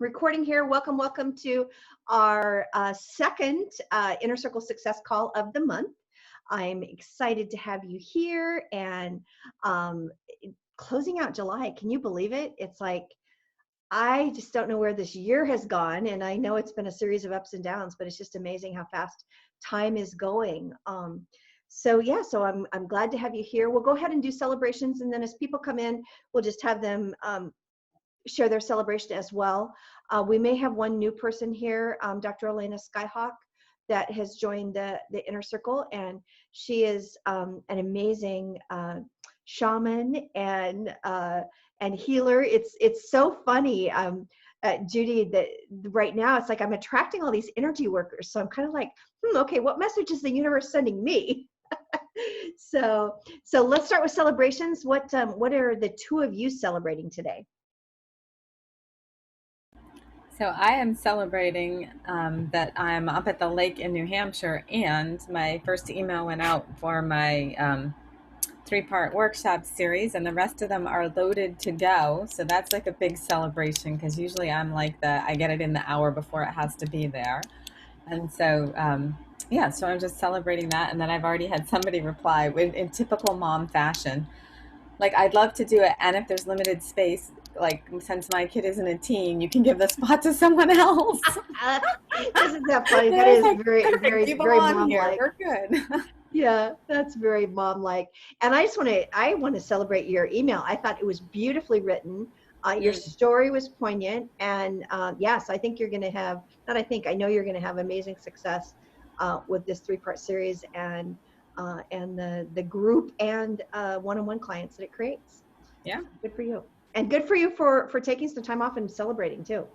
recording here. Welcome to our second Inner Circle Success Call of the month. I'm excited to have you here and um, closing out July. Can you believe it? It's like I just don't know where this year has gone, and I know it's been a series of ups and downs, but it's just amazing how fast time is going. So I'm glad to have you here. We'll go ahead and do celebrations, and then as people come in, we'll just have them share their celebration as well. We may have one new person here, Dr. Elena Skyhawk, that has joined the Inner Circle, and she is an amazing shaman and healer. It's so funny, Judy, that right now it's like I'm attracting all these energy workers. So I'm kind of like, okay, what message is the universe sending me? So let's start with celebrations. What are the two of you celebrating today? So I am celebrating that I'm up at the lake in New Hampshire, and my first email went out for my three-part workshop series, and the rest of them are loaded to go. So that's like a big celebration because usually I'm like I get it in the hour before it has to be there. And so, yeah, so I'm just celebrating that. And then I've already had somebody reply in typical mom fashion, like, I'd love to do it, and if there's limited space, like since my kid isn't a teen, you can give the spot to someone else. Isn't that funny? And That I was is like, very, perfect, very, you very belong here. mom-like. We're good. Yeah, that's very mom-like. And I want to celebrate your email. I thought it was beautifully written. Your Mm. story was poignant, and yes, I think you're going to have. Not I think. I know you're going to have amazing success with this three-part series and the group and one-on-one clients that it creates. Yeah, Good for you, and good for you for taking some time off and celebrating too.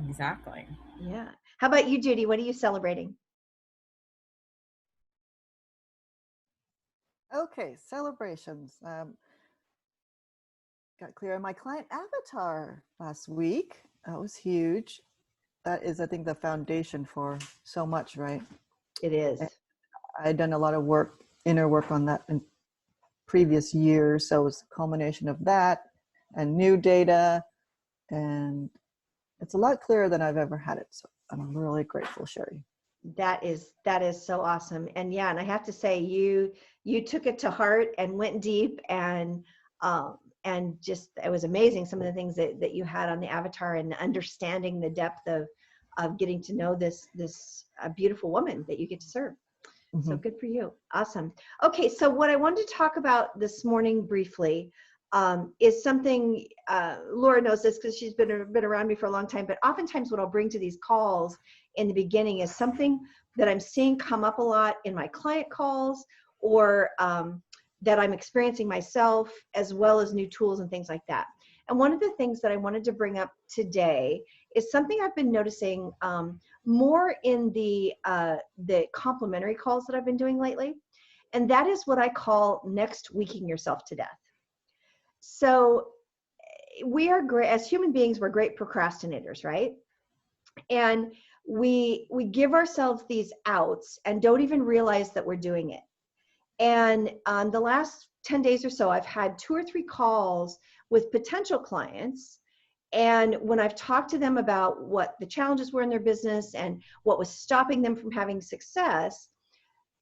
exactly. Yeah. How about you, Judy? What are you celebrating? Okay, celebrations. Got clear on my client avatar last week. That was huge. That is, I think, the foundation for so much, right? It And is. I'd done a lot of work, inner work on that in previous years. So it was a culmination of that and new data. And it's a lot clearer than I've ever had it. So I'm really grateful, Sherry. That is so awesome. And yeah, and I have to say you took it to heart and went deep and just it was amazing some of the things that you had on the avatar and understanding the depth of getting to know this beautiful woman that you get to serve. So Mm-hmm. good for you. Awesome. Okay, so what I wanted to talk about this morning briefly is something, Laura knows this because she's been around me for a long time, but oftentimes what I'll bring to these calls in the beginning is something that I'm seeing come up a lot in my client calls or that I'm experiencing myself, as well as new tools and things like that. And one of the things that I wanted to bring up today is something I've been noticing more in the complimentary calls that I've been doing lately. And that is what I call next weeking yourself to death. So we are great as human beings, we're great procrastinators, right? And we give ourselves these outs and don't even realize that we're doing it. And the last 10 days or so, I've had 2 or 3 calls with potential clients. And when I've talked to them about what the challenges were in their business and what was stopping them from having success,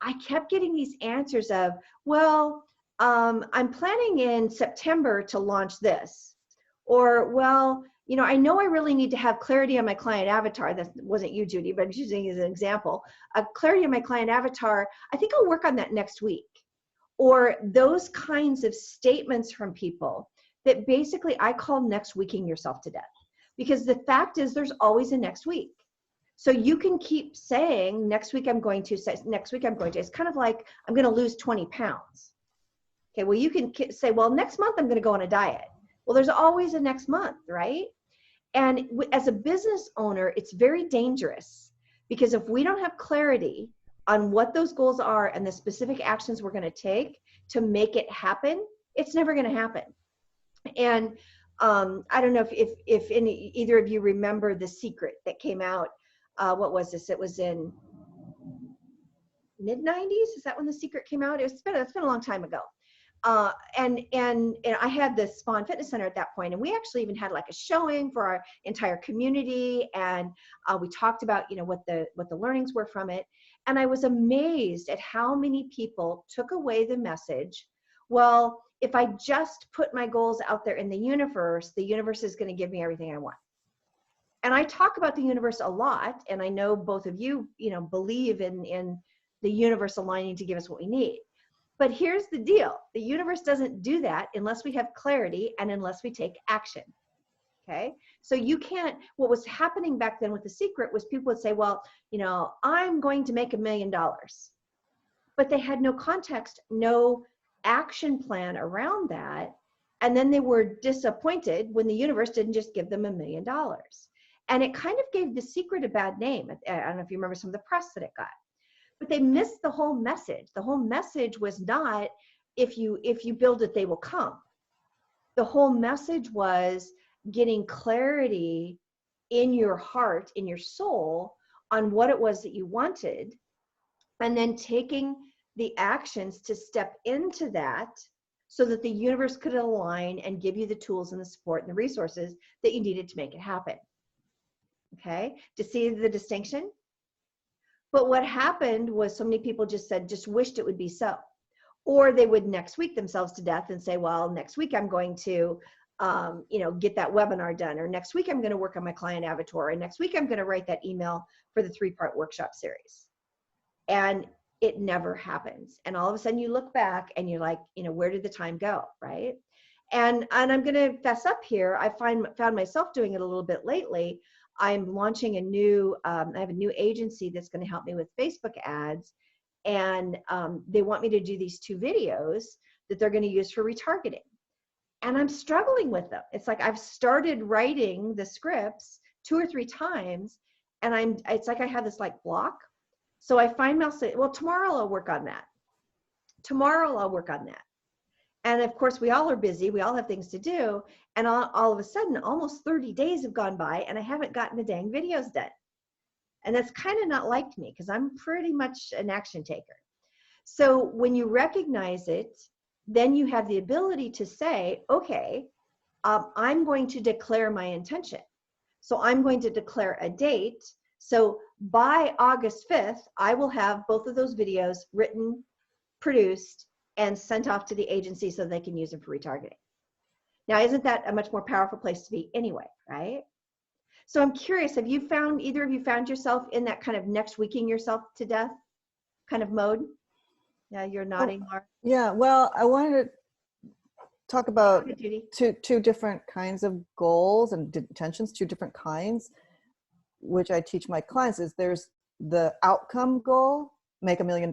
I kept getting these answers of, well, I'm planning in September to launch this. Or, well, I know I really need to have clarity on my client avatar. That wasn't you, Judy, but I'm using it as an example. Clarity on my client avatar, I think I'll work on that next week. Or those kinds of statements from people that basically I call next weeking yourself to death. Because the fact is there's always a next week. So you can keep saying, next week I'm going to, it's kind of like, I'm going to lose 20 pounds. Okay, well, you can say, well, next month I'm going to go on a diet. Well, there's always a next month, right? And as a business owner, it's very dangerous because if we don't have clarity on what those goals are and the specific actions we're going to take to make it happen, it's never going to happen. And I don't know if either of you remember The Secret that came out. What was this? It was in mid 90s. Is that when The Secret came out? It's been a long time ago. and I had the Spawn Fitness Center at that point, and we actually even had like a showing for our entire community, and we talked about, you know, what the learnings were from it. And I was amazed at how many people took away the message, well, if I just put my goals out there in the universe is going to give me everything I want. And I talk about the universe a lot, and I know both of you, you know, believe in the universe aligning to give us what we need. But here's the deal. The universe doesn't do that unless we have clarity and unless we take action. Okay. So you can't, what was happening back then with The Secret was people would say, well, you know, I'm going to make $1 million. But they had no context, no action plan around that. And then they were disappointed when the universe didn't just give them $1 million. And it kind of gave The Secret a bad name. I don't know if you remember some of the press that it got. But they missed the whole message. The whole message was not, if you build it, they will come. The whole message was getting clarity in your heart, in your soul, on what it was that you wanted, and then taking the actions to step into that so that the universe could align and give you the tools and the support and the resources that you needed to make it happen. Okay? To see the distinction? But what happened was so many people just said, just wished it would be so. Or they would next week themselves to death and say, well, next week I'm going to, you know, get that webinar done. Or next week I'm going to work on my client avatar. And next week I'm going to write that email for the 3-part workshop series. And it never happens. And all of a sudden you look back and you're like, you know, where did the time go, right? And I'm going to fess up here. I found myself doing it a little bit lately. I'm launching a new, I have a new agency that's going to help me with Facebook ads. And they want me to do these 2 videos that they're going to use for retargeting. And I'm struggling with them. It's like I've started writing the scripts 2 or 3 times, and it's like I have this like block. So I find myself saying, well, tomorrow I'll work on that. Tomorrow I'll work on that. And of course, we all are busy. We all have things to do. And all of a sudden, almost 30 days have gone by and I haven't gotten the dang videos done. And that's kind of not like me because I'm pretty much an action taker. So when you recognize it, then you have the ability to say, okay, I'm going to declare my intention. So I'm going to declare a date. So by August 5th, I will have both of those videos written, produced, and sent off to the agency so they can use them for retargeting. Now, isn't that a much more powerful place to be anyway, right? So I'm curious, have you found, either of you found yourself in that kind of next weeking yourself to death kind of mode? Yeah, you're nodding, Laura. Yeah, well, I wanted to talk about Judy. two different kinds of goals and intentions, 2 different kinds, which I teach my clients. Is there's the outcome goal, make $1 million,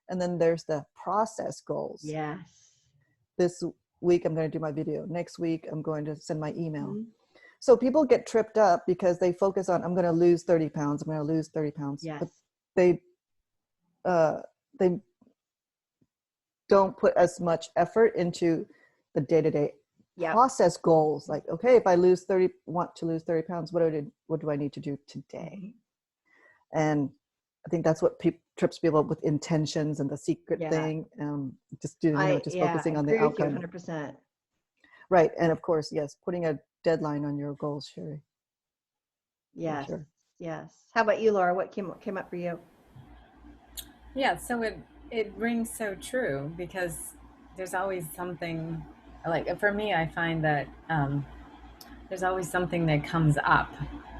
and then there's the process goals. Yes. This week I'm going to do my video. Next week I'm going to send my email. Mm-hmm. So people get tripped up because they focus on, I'm going to lose 30 pounds. I'm going to lose 30 pounds. Yes. But they don't put as much effort into the day-to-day process goals. Like, okay, if I want to lose 30 pounds, what do I need to do today? And I think that's what trips people up with intentions and the secret thing. Just focusing on the outcome. 100%. Right. And of course, yes, putting a deadline on your goals, Sherry. Yes. Sure. Yes. How about you, Laura? What came up for you? Yeah, so it rings so true because there's always something, like for me, I find that there's always something that comes up,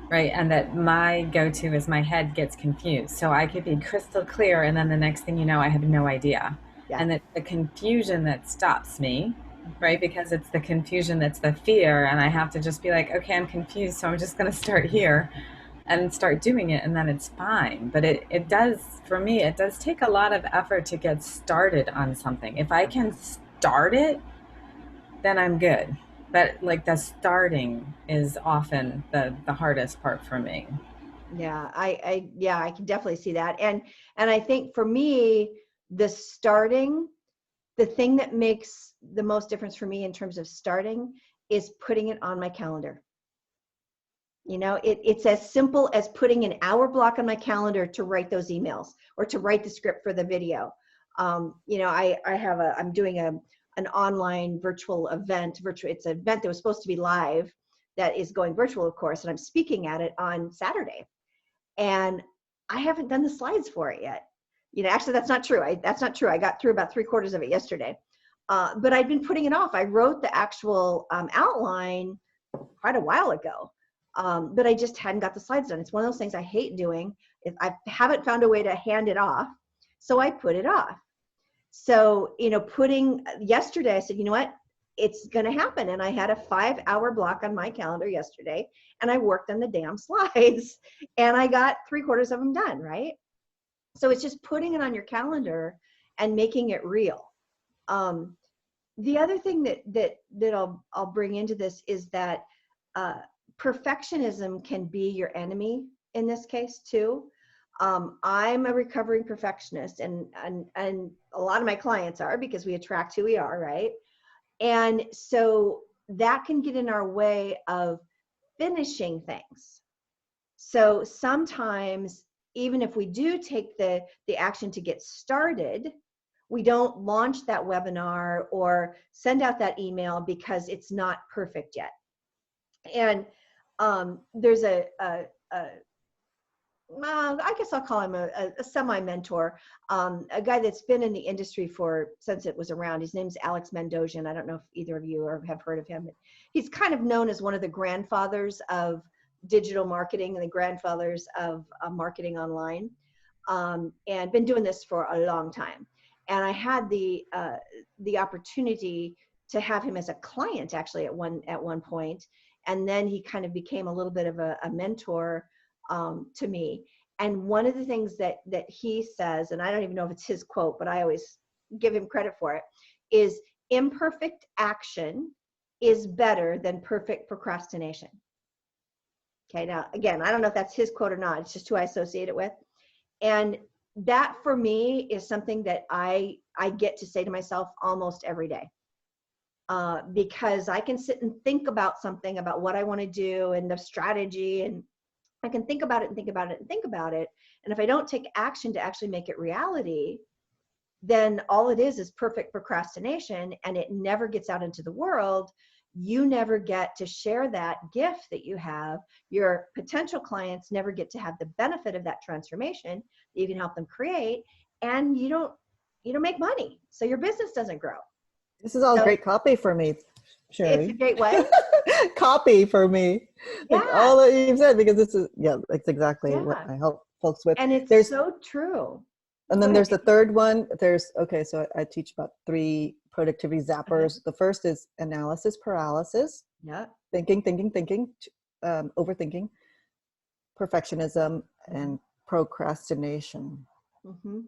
right? And that my go-to is my head gets confused. So I could be crystal clear and then the next thing you know, I have no idea. Yeah. And it's the confusion that stops me, right? Because it's the confusion that's the fear. And I have to just be like, okay, I'm confused. So I'm just going to start here and start doing it. And then it's fine. But it does, for me, it does take a lot of effort to get started on something. If I can start it, then I'm good. But like the starting is often the hardest part for me. Yeah, I can definitely see that. And I think for me, the starting, the thing that makes the most difference for me in terms of starting is putting it on my calendar. You know, it's as simple as putting an hour block on my calendar to write those emails or to write the script for the video. You know, I'm doing an online virtual event. It's an event that was supposed to be live that is going virtual, of course, and I'm speaking at it on Saturday. And I haven't done the slides for it yet. Actually, that's not true. That's not true. I got through about 3/4 of it yesterday. But I'd been putting it off. I wrote the actual outline quite a while ago, but I just hadn't got the slides done. It's one of those things I hate doing. I haven't found a way to hand it off, so I put it off. So, yesterday, I said, you know what? It's going to happen. And I had a 5-hour block on my calendar yesterday, and I worked on the damn slides, and I got 3/4 of them done, right? So it's just putting it on your calendar and making it real. The other thing that I'll bring into this is that perfectionism can be your enemy in this case too. I'm a recovering perfectionist, and a lot of my clients are, because we attract who we are, right? And so that can get in our way of finishing things. So sometimes, even if we do take the action to get started, we don't launch that webinar or send out that email because it's not perfect yet. And there's I guess I'll call him a semi-mentor, a guy that's been in the industry since it was around. His name's Alex Mandossian. I don't know if either of you have heard of him. But he's kind of known as one of the grandfathers of digital marketing and the grandfathers of marketing online, and been doing this for a long time. And I had the opportunity to have him as a client actually at one point, and then he kind of became a little bit of a mentor to me. And one of the things that he says, and I don't even know if it's his quote, but I always give him credit for it, is imperfect action is better than perfect procrastination. Okay, now again, I don't know if that's his quote or not. It's just who I associate it with. And that for me is something that I get to say to myself almost every day. Because I can sit and think about something, about what I want to do and the strategy, and I can think about it and think about it and think about it. And if I don't take action to actually make it reality, then all it is perfect procrastination, and it never gets out into the world. You never get to share that gift that you have. Your potential clients never get to have the benefit of that transformation that you can help them create, and you don't make money. So your business doesn't grow. This is all great copy for me, Sherry. It's a great way. Copy for me. Like all that you've said, because this is, it's exactly what I help folks with. And it's so true. And then there's the third one. So I teach about 3 productivity zappers. The first is analysis paralysis. Yeah. Thinking, overthinking, perfectionism, and procrastination. Mm-hmm.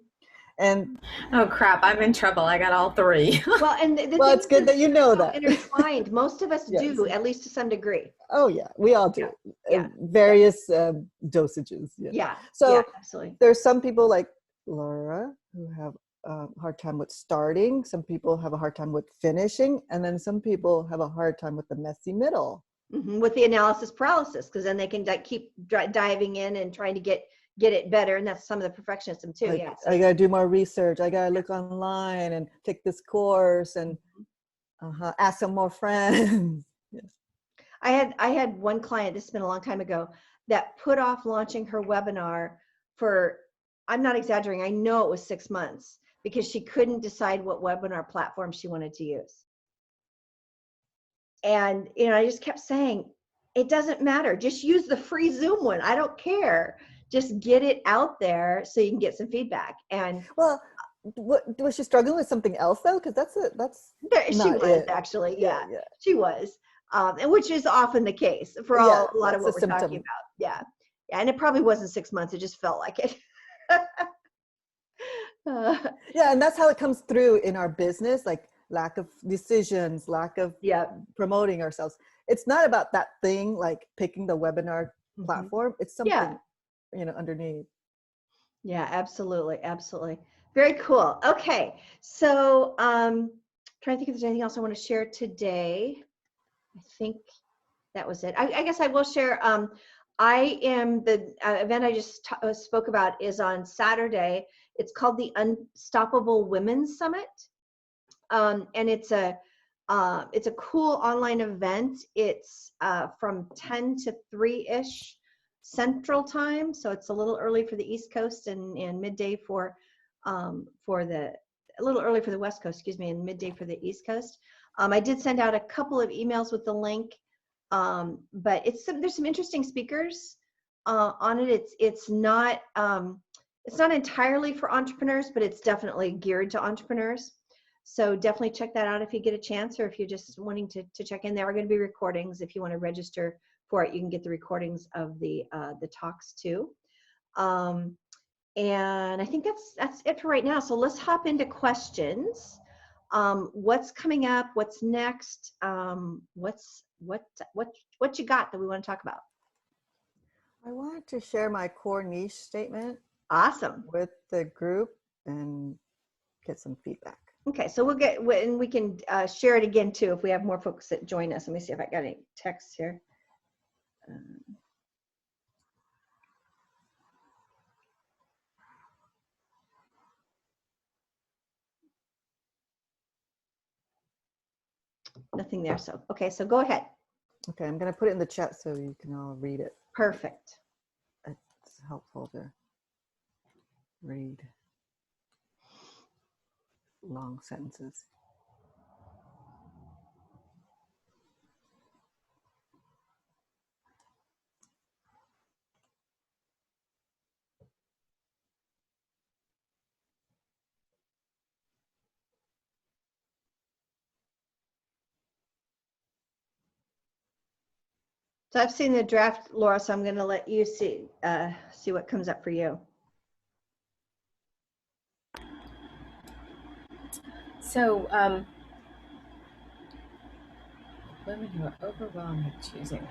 And oh crap, I'm in trouble. I got all 3. Well, and it's good that you know that. Intertwined. Most of us do, at least to some degree. Oh yeah, we all do. Yeah. Various dosages. Yeah. So absolutely. There's some people like Laura who have a hard time with starting. Some people have a hard time with finishing, and then some people have a hard time with the messy middle. Mm-hmm. With the analysis paralysis, because then they can keep diving in and trying to get it better, and that's some of the perfectionism too. Like, I gotta do more research. I gotta look online and take this course and ask some more friends. Yes. I had one client, this has been a long time ago, that put off launching her webinar for, I'm not exaggerating, I know it was 6 months, because she couldn't decide what webinar platform she wanted to use. And I just kept saying, it doesn't matter, just use the free Zoom one. I don't care. Just get it out there so you can get some feedback. And well, was she struggling with something else though? Because she was actually, yeah, she was, and which is often the case for a lot of what we're talking about. Yeah, and it probably wasn't 6 months. It just felt like it. Yeah, and that's how it comes through in our business, like lack of decisions, lack of promoting ourselves. It's not about that thing like picking the webinar platform. It's something underneath. Yeah, absolutely. Very cool. Okay, so trying to think if there's anything else I want to share today. I think that was it. I guess I will share. I am the event I just spoke about is on Saturday. It's called the Unstoppable Women's Summit. and it's a cool online event. It's from 10 to 3-ish Central Time, so it's a little early for the East Coast and midday for the a little early for the West Coast, excuse me, and midday for the East Coast. I did send out a couple of emails with the link, but there's some interesting speakers on it. It's not entirely for entrepreneurs, but it's definitely geared to entrepreneurs. So definitely check that out if you get a chance, or if you're just wanting to check in. There are going to be recordings. If you want to register for it, you can get the recordings of the talks too. And I think that's it for right now. So let's hop into questions. What's coming up? What's next? What you got that we want to talk about? I wanted to share my core niche statement Awesome. with the group and get some feedback. Okay, so we can share it again too if we have more folks that join us. Let me see if I got any texts here. Nothing there. So, okay, so go ahead. Okay, I'm going to put it in the chat so you can all read it. Perfect. It's helpful to read long sentences. So I've seen the draft, Laura, so I'm going to let you see what comes up for you. So, women who are overwhelmed with choosing.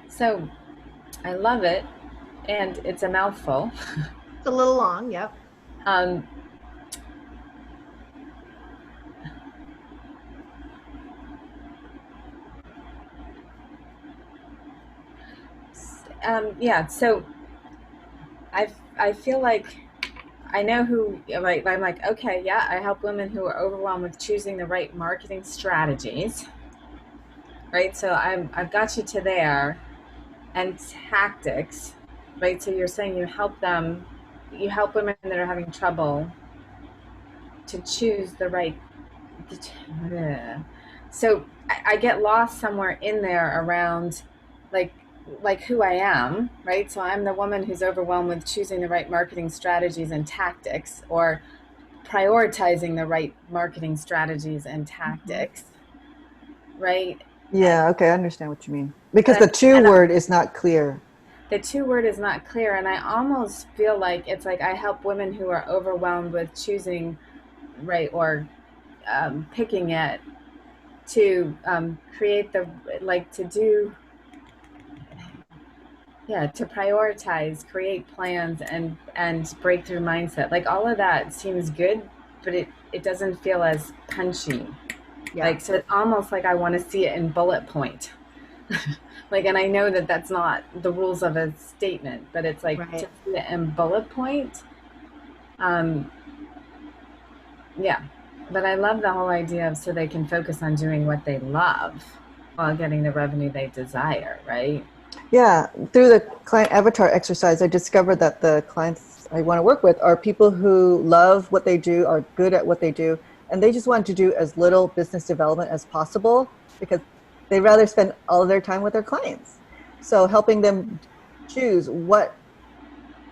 So, I love it, and it's a mouthful. It's a little long, yep. Yeah, so I feel like I know who, like, I'm like, okay, yeah, I help women who are overwhelmed with choosing the right marketing strategies, right? So I've got you to there, and tactics, right? So you're saying you help women that are having trouble to choose the right. So I get lost somewhere in there around like who I am, right? So I'm the woman who's overwhelmed with choosing the right marketing strategies and tactics, or prioritizing the right marketing strategies and tactics, right? Yeah, okay, I understand what you mean. Because the two word is not clear. The two word is not clear, and I almost feel like it's like I help women who are overwhelmed with choosing, right, or picking it to create the, like, to do, yeah, to prioritize, create plans, and breakthrough mindset. Like, all of that seems good, but it doesn't feel as punchy. Yeah. Like, so it's almost like I want to see it in bullet point. Like, and I know that that's not the rules of a statement, but it's like, right, to see it in bullet point. Yeah, but I love the whole idea of so they can focus on doing what they love while getting the revenue they desire, right? Yeah, through the client avatar exercise, I discovered that the clients I want to work with are people who love what they do, are good at what they do, and they just want to do as little business development as possible because they rather spend all of their time with their clients. So helping them choose what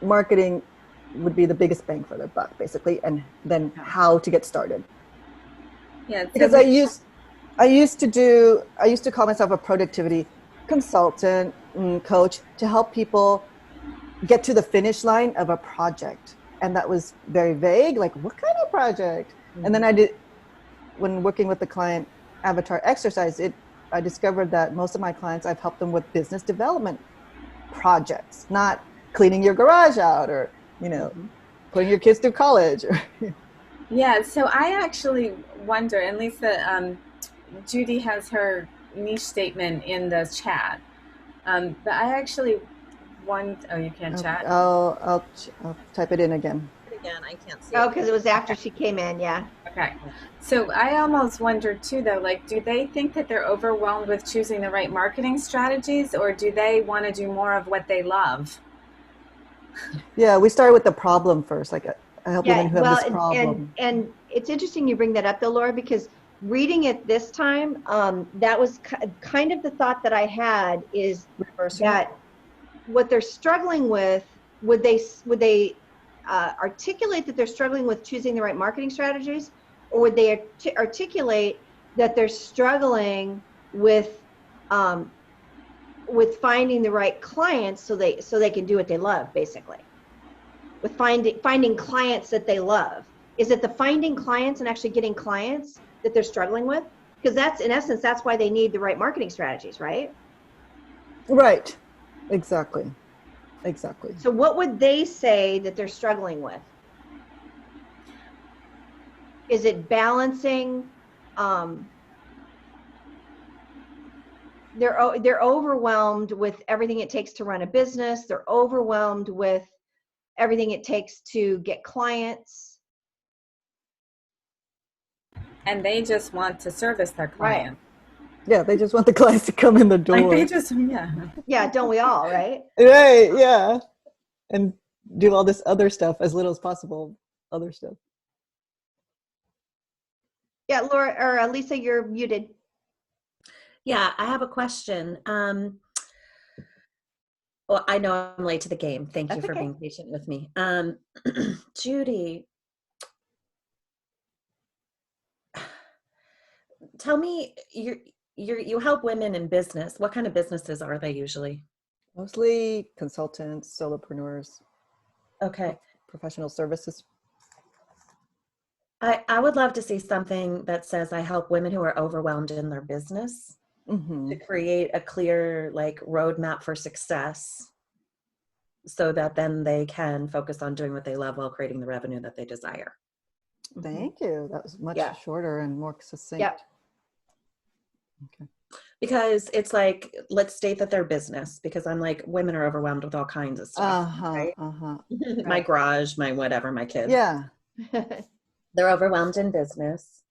marketing would be the biggest bang for their buck, basically, and then how to get started. Yeah, because I used to call myself a productivity consultant, coach, to help people get to the finish line of a project. And that was very vague, like, what kind of project? Mm-hmm. And then when working with the client avatar exercise, I discovered that most of my clients, I've helped them with business development projects, not cleaning your garage out or, mm-hmm, putting your kids through college. Yeah, so I actually wonder, and Lisa, Judy has her niche statement in the chat, but I actually one, oh, you can't chat? I'll type it in again. Again, I can't see Oh, it. because it was after she came in. Yeah. Okay. So I almost wonder too, though, like, do they think that they're overwhelmed with choosing the right marketing strategies, or do they want to do more of what they love? Yeah, we started with the problem first. Like I help women Yeah. who have Well, this problem. and it's interesting you bring that up, though, Laura, because reading it this time, that was kind of the thought that I had is Reversing it? that what they're struggling with, would they articulate that they're struggling with choosing the right marketing strategies, or would they articulate that they're struggling with finding the right clients so they can do what they love, basically, with finding clients that they love? Is it the finding clients and actually getting clients that they're struggling with? Because that's, in essence, that's why they need the right marketing strategies, right? Right. Exactly. Exactly. So what would they say that they're struggling with? Is it balancing? They're overwhelmed with everything it takes to run a business. They're overwhelmed with everything it takes to get clients. And they just want to service their Right. client. Yeah, they just want the clients to come in the door. Like they just, yeah. Yeah, don't we all, right? Right, yeah. And do all this other stuff as little as possible. Other stuff. Yeah, Laura or Lisa, you're muted. Yeah, I have a question. Well, I know I'm late to the game. Thank you That's for okay. being patient with me. Judy, tell me, you help women in business. What kind of businesses are they usually? Mostly consultants, solopreneurs, Okay. professional services. I would love to see something that says I help women who are overwhelmed in their business Mm-hmm. to create a clear like roadmap for success so that then they can focus on doing what they love while creating the revenue that they desire. Thank you. That was much Yeah. shorter and more succinct. Yep. Okay. Because it's like, let's state that they're business, because I'm like, women are overwhelmed with all kinds of stuff. Uh-huh. Right? Uh-huh. My Right. garage, my whatever, my kids. Yeah. They're overwhelmed in business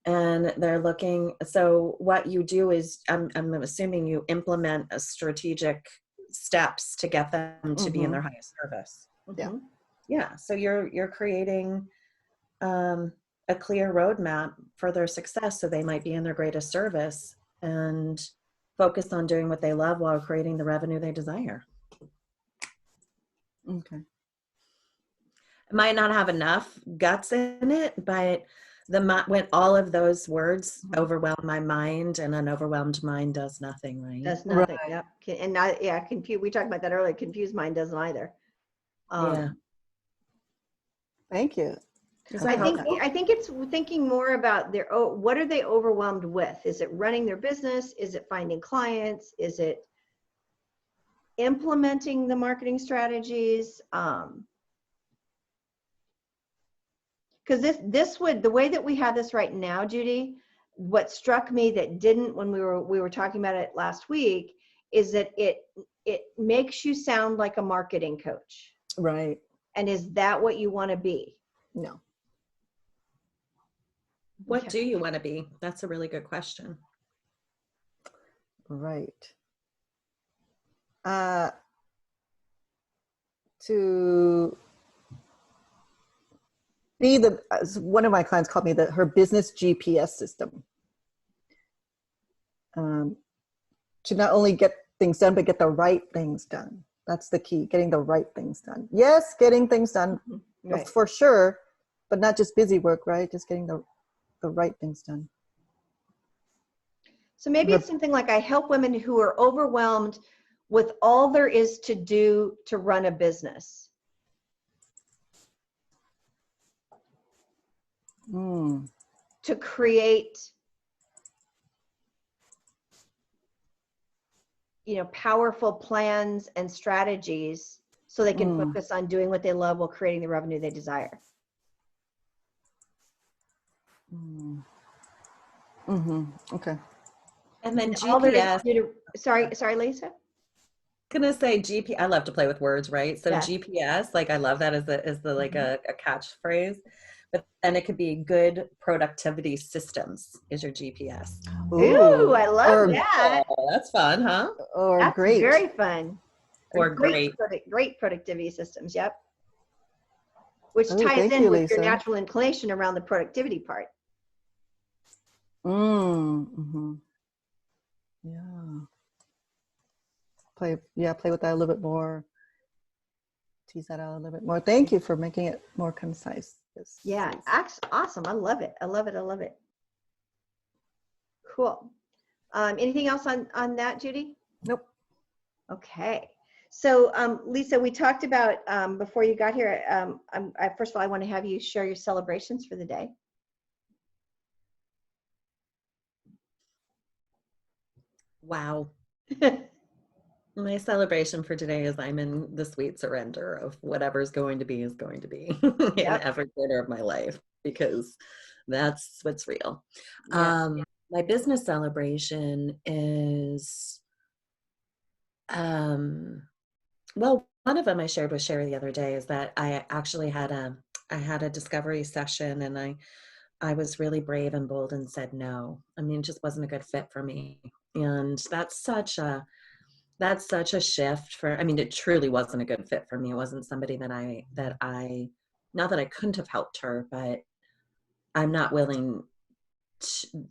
and they're looking. So what you do is, I'm assuming you implement a strategic steps to get them to be in their highest service. Yeah. Yeah. So you're creating a clear roadmap for their success, so they might be in their greatest service and focus on doing what they love while creating the revenue they desire. Okay. It might not have enough guts in it, but when all of those words overwhelm my mind, and an overwhelmed mind does nothing, right? Does nothing. Right. Yep. And not, yeah, confused. We talked about that earlier. Confused mind doesn't either. Yeah. Thank you. Is that helpful? I think it's thinking more about what are they overwhelmed with? Is it running their business? Is it finding clients? Is it implementing the marketing strategies? Because the way that we have this right now, Judy, what struck me that didn't when we were talking about it last week is that it makes you sound like a marketing coach. Right. And is that what you want to be? No. What do you want to be? That's a really good question. Right. To be as one of my clients called me her business GPS system. To not only get things done, but get the right things done. That's the key, getting the right things done. Yes, getting things done, Right. for sure, but not just busy work, right? Just getting the right things done. So maybe it's something like, I help women who are overwhelmed with all there is to do to run a business. To create, powerful plans and strategies so they can focus on doing what they love while creating the revenue they desire. Okay. And then All there is GPS. to do sorry, Lisa. gonna say GP. I love to play with words, right? So Yes. GPS, like I love that as the like Mhm. a catchphrase. But then it could be good productivity systems is your GPS. Ooh, I love or that. Oh, that's fun, huh? or That's great. very fun. Or great. Great productivity systems. Yep. Which Oh, ties thank in you, with your Lisa. natural inclination around the productivity part. Mm-hmm. Yeah. Play with that a little bit more. Tease that out a little bit more. Thank you for making it more concise. Yes. Yeah, awesome. I love it. I love it. I love it. Cool. Anything else on that, Judy? Nope. Okay. So, Lisa, we talked about before you got here. First of all, I want to have you share your celebrations for the day. Wow. My celebration for today is I'm in the sweet surrender of whatever's going to be is going to be in Yep. every quarter of my life, because that's what's real. Yeah. My business celebration is, well, one of them I shared with Sherry the other day is that I actually I had a discovery session, and I was really brave and bold and said no. I mean, it just wasn't a good fit for me. And that's such a shift for, I mean, it truly wasn't a good fit for me. It wasn't somebody not that I couldn't have helped her, but I'm not willing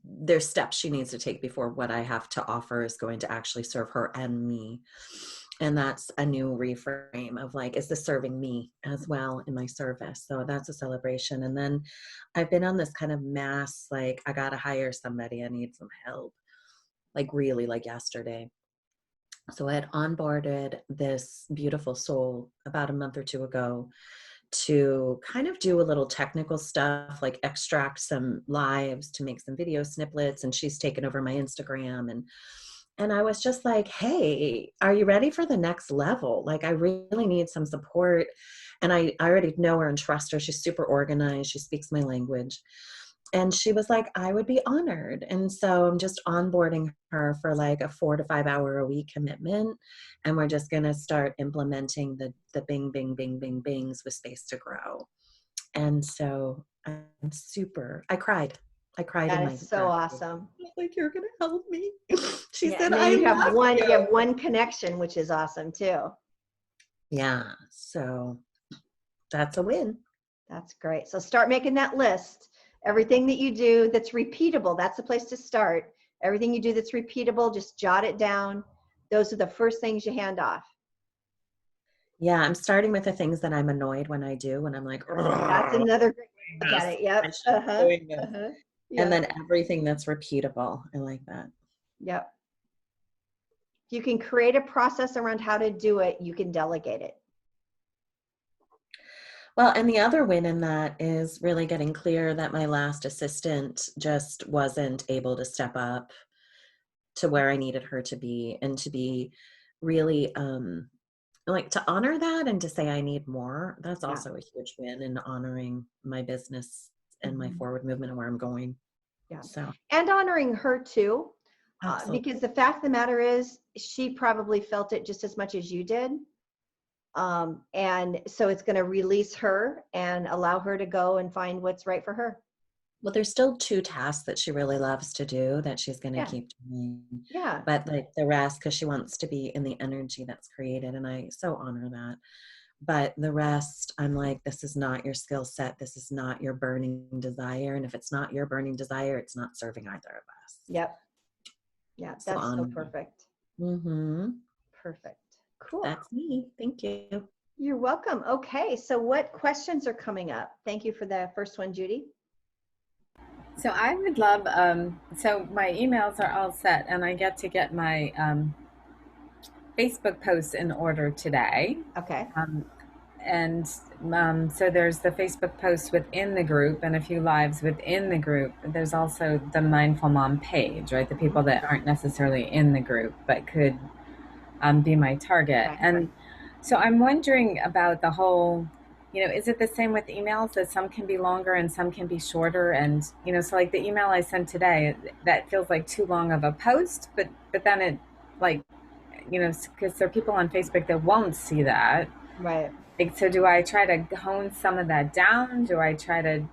there's steps she needs to take before what I have to offer is going to actually serve her and me. And that's a new reframe of like, is this serving me as well in my service? So that's a celebration. And then I've been on this kind of mass, like, I got to hire somebody, I need some help, like really like yesterday. So I had onboarded this beautiful soul about a month or two ago to kind of do a little technical stuff, like extract some lives to make some video snippets. And she's taken over my Instagram. And I was just like, hey, are you ready for the next level? Like, I really need some support. And I already know her and trust her. She's super organized. She speaks my language. And she was like, I would be honored. And so I'm just onboarding her for like a 4 to 5 hour a week commitment. And we're just going to start implementing the bing, bing, bing, bing, bings with space to grow. And so I cried. I cried in That my is so breath. awesome. Like, you're going to help me. She Yeah, said, and then I you have love one. you. You have one connection, which is awesome too. Yeah. So that's a win. That's great. So start making that list. Everything that you do that's repeatable, that's the place to start. Everything you do that's repeatable, just jot it down. Those are the first things you hand off. Yeah. I'm starting with the things that I'm annoyed when I do, when I'm like, That's another great way to look at it. Yep. I should be doing this. Yep. And then everything that's repeatable. I like that. Yep. If you can create a process around how to do it, you can delegate it. Well, and the other win in that is really getting clear that my last assistant just wasn't able to step up to where I needed her to be, and to be really like to honor that and to say I need more. That's Yeah. also a huge win in honoring my business and my forward movement and where I'm going. Yeah. So, And honoring her too, absolutely. because the fact of the matter is she probably felt it just as much as you did. And so it's going to release her and allow her to go and find what's right for her. Well, there's still 2 tasks that she really loves to do that she's going to Yeah. keep doing. Yeah. But like the rest, because she wants to be in the energy that's created, and I so honor that. But the rest, I'm like, this is not your skill set. This is not your burning desire. And if it's not your burning desire, it's not serving either of us. Yep. Yeah, So that's so on. perfect. Mm-hmm. Perfect. Cool. That's me. Thank you. You're welcome. Okay, so what questions are coming up? Thank you for the first one, Judy. So I would love, so my emails are all set, and I get my Facebook posts in order today. Okay. And so there's the Facebook posts within the group and a few lives within the group. There's also the Mindful Mom page, right? The people that aren't necessarily in the group but could be my target. Right, and right. So I'm wondering about the whole, is it the same with emails, that some can be longer and some can be shorter? And, so like the email I sent today, that feels like too long of a post, but then it like, you know, because there are people on Facebook that won't see that. Right. Like, so do I try to hone some of that down? Do I try to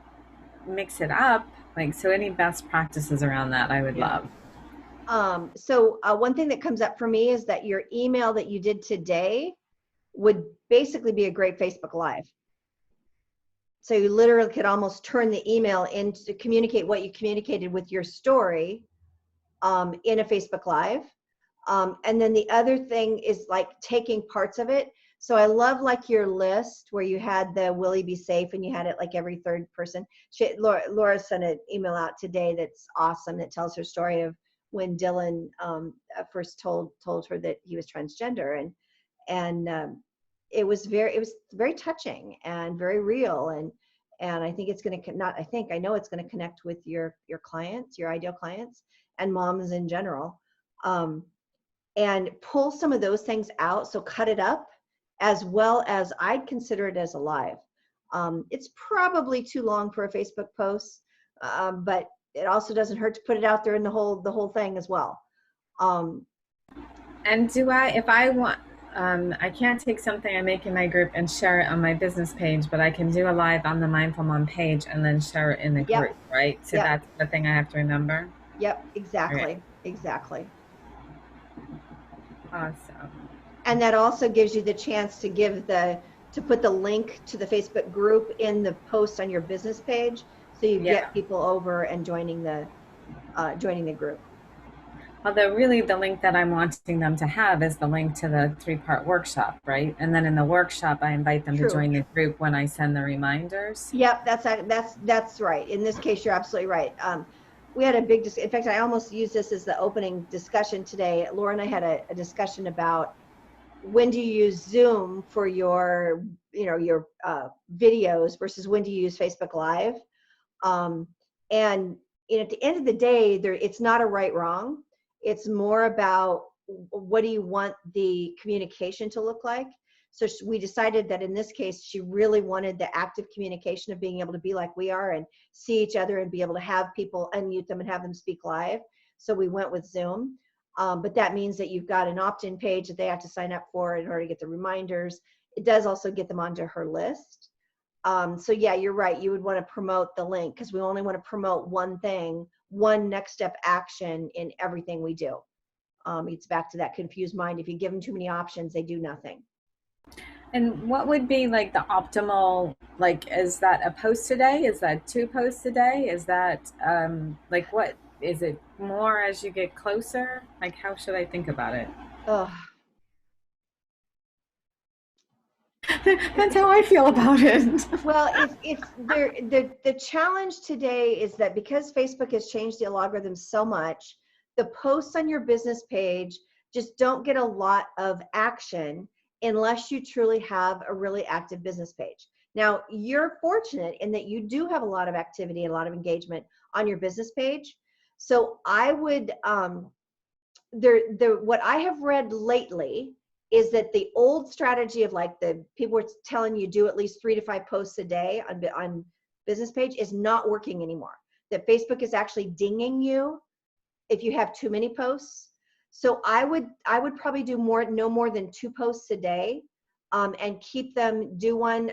mix it up? Like, so any best practices around that I would Yeah. love. So one thing that comes up for me is that your email that you did today would basically be a great Facebook Live. So you literally could almost turn the email into communicate what you communicated with your story in a Facebook Live. And then the other thing is like taking parts of it. So I love like your list where you had the will he be safe and you had it like every third person. Laura sent an email out today that's awesome that tells her story of when Dylan first told her that he was transgender, and it was very touching and very real, and I think it's going to I know it's going to connect with your clients, your ideal clients, and moms in general. And pull some of those things out. So cut it up, as well as I'd consider it as a live. It's probably too long for a Facebook post, but it also doesn't hurt to put it out there in the whole thing as well. And if I want, I can't take something I make in my group and share it on my business page, but I can do a live on the Mindful Mom page and then share it in the group, right? So that's the thing I have to remember. Yep, exactly, right. Exactly. Awesome. And that also gives you the chance to put the link to the Facebook group in the post on your business page, so you get people over and joining the group. Although really the link that I'm wanting them to have is the link to the 3-part workshop, right? And then in the workshop, I invite them to join the group when I send the reminders. Yep, that's right. In this case, you're absolutely right. We had a big, in fact, I almost used this as the opening discussion today. Laura and I had a discussion about when do you use Zoom for your videos versus when do you use Facebook Live. And at the end of the day, it's not a right wrong. It's more about what do you want the communication to look like. So we decided that in this case, she really wanted the active communication of being able to be like we are and see each other and be able to have people unmute them and have them speak live. So we went with Zoom. But that means that you've got an opt-in page that they have to sign up for in order to get the reminders. It does also get them onto her list. So yeah, you're right. You would want to promote the link because we only want to promote one thing, one next step action in everything we do. It's back to that confused mind. If you give them too many options, they do nothing. And what would be like the optimal, like, is that a post a day? Is that 2 posts a day? Is that like, what is it more as you get closer? Like, how should I think about it? That's how I feel about it. Well, the challenge today is that because Facebook has changed the algorithm so much, the posts on your business page just don't get a lot of action unless you truly have a really active business page. Now, you're fortunate in that you do have a lot of activity and a lot of engagement on your business page. So I would, what I have read lately is that the old strategy of like the people were telling you do at least 3 to 5 posts a day on business page is not working anymore. That Facebook is actually dinging you if you have too many posts. So I would probably do no more than 2 posts a day, and keep them, do one.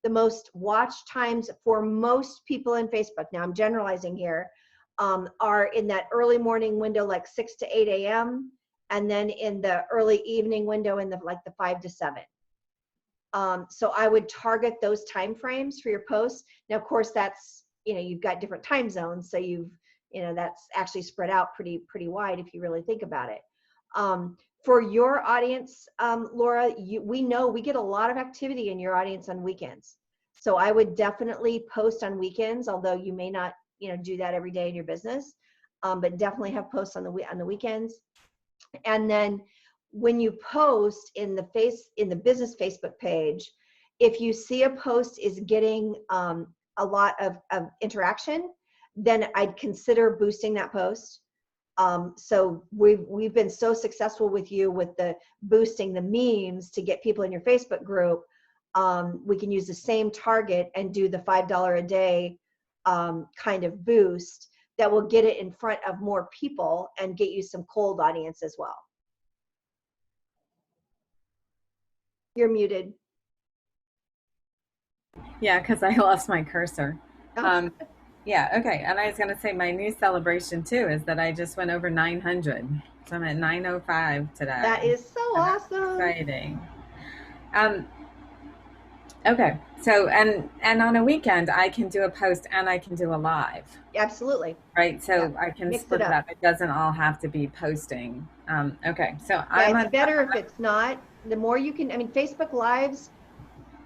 The most watch times for most people in Facebook, now I'm generalizing here, are in that early morning window, like 6 to 8 a.m. and then in the early evening window in the 5 to 7. So I would target those time frames for your posts. Now, of course, that's, you've got different time zones, so that's actually spread out pretty wide if you really think about it. For your audience, Laura, we know we get a lot of activity in your audience on weekends. So I would definitely post on weekends, although you may not, do that every day in your business, but definitely have posts on the weekends. And then when you post in the business Facebook page, if you see a post is getting a lot of interaction, then I'd consider boosting that post. So we've been so successful with you with the boosting the memes to get people in your Facebook group. We can use the same target and do the $5 a day kind of boost that will get it in front of more people and get you some cold audience as well. You're muted. Yeah, because I lost my cursor. Oh, Um, yeah, okay. And I was going to say my new celebration too is that I just went over 900. So I'm at 905 today. that is so And that's awesome. exciting. Um, okay. So, and on a weekend, I can do a post and I can do a live, Absolutely. right? Yeah. So I can Mix it split it up. up. It doesn't all have to be posting. Okay. So Yeah, I'm it's on, better if it's not. The more you can, I mean, Facebook Lives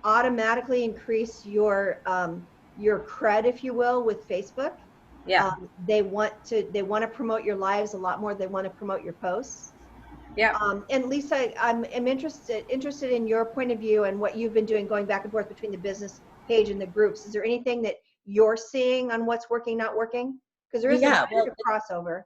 automatically increase your cred, if you will, with Facebook. yeah, They want to promote your lives a lot more than they want to promote your posts. yeah. And Lisa, I'm interested in your point of view and what you've been doing, going back and forth between the business page and the groups. Is there anything that you're seeing on what's working, not working? Because there is a Yeah, bit well, of crossover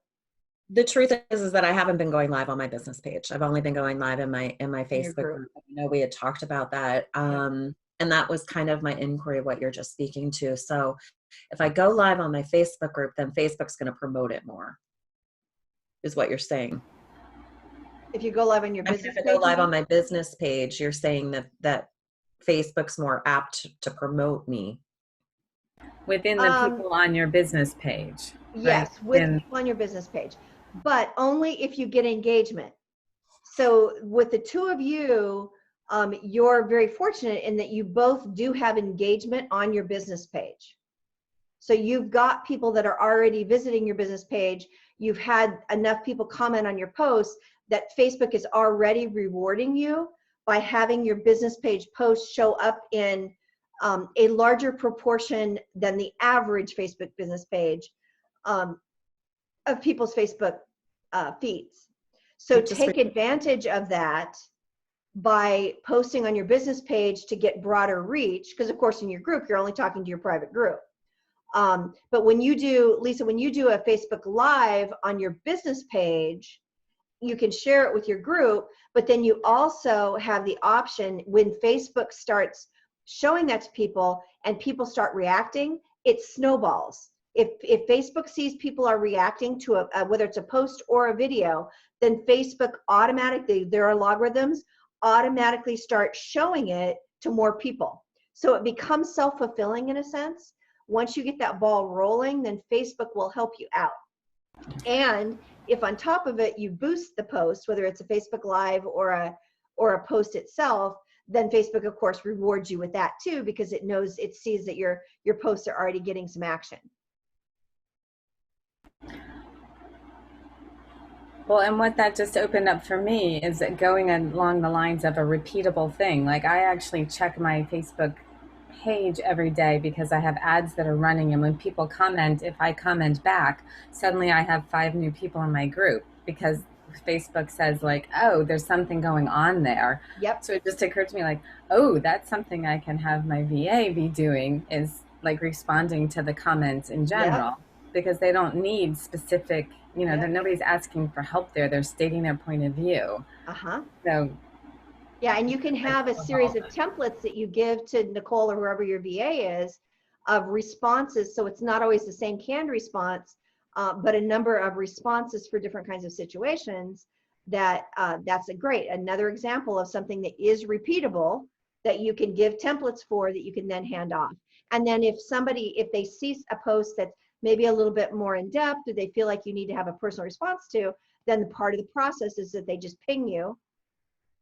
the truth is that I haven't been going live on my business page. I've only been going live in my in your Facebook group. group. I know we had talked about that. And that was kind of my inquiry, what you're just speaking to. So if I go live on my Facebook group, then Facebook's going to promote it more, is what you're saying. If you go live on your I mean, business if I go page, you live on mean? my business page, you're saying that Facebook's more apt to promote me. Within the Um, people on your business page, right? yes, with And people on your business page, but only if you get engagement. So with the two of you, you're very fortunate in that you both do have engagement on your business page. So you've got people that are already visiting your business page. You've had enough people comment on your posts that Facebook is already rewarding you by having your business page posts show up in a larger proportion than the average Facebook business page um, of people's Facebook feeds. So Which is take advantage of that by posting on your business page to get broader reach, because of course in your group you're only talking to your private group. But when you do, Lisa, when you do a Facebook Live on your business page, you can share it with your group, but then you also have the option when Facebook starts showing that to people and people start reacting, it snowballs. If Facebook sees people are reacting to whether it's a post or a video, then Facebook automatically, there are logarithms, automatically start showing it to more people. So it becomes self-fulfilling in a sense. Once you get that ball rolling, then Facebook will help you out. And if on top of it you boost the post, whether it's a Facebook Live or a post itself, then Facebook of course rewards you with that too, because it sees that your posts are already getting some action. well, and what that just opened up for me is that going along the lines of a repeatable thing. Like I actually check my Facebook page every day because I have ads that are running, and when people comment, if I comment back, suddenly I have 5 new people in my group because Facebook says like, oh, there's something going on there. Yep. So it just occurred to me like, oh, that's something I can have my VA be doing, is like responding to the comments in general. Yep. Because they don't need specific, Yep. nobody's asking for help there. They're stating their point of view. Uh-huh. So Yeah, and you can I have a love series all of templates that you give to Nicole or whoever your VA is of responses. So it's not always the same canned response, but a number of responses for different kinds of situations. That's another example of something that is repeatable that you can give templates for that you can then hand off. And then if they see a post that's maybe a little bit more in depth, or they feel like you need to have a personal response to, then the part of the process is that they just ping you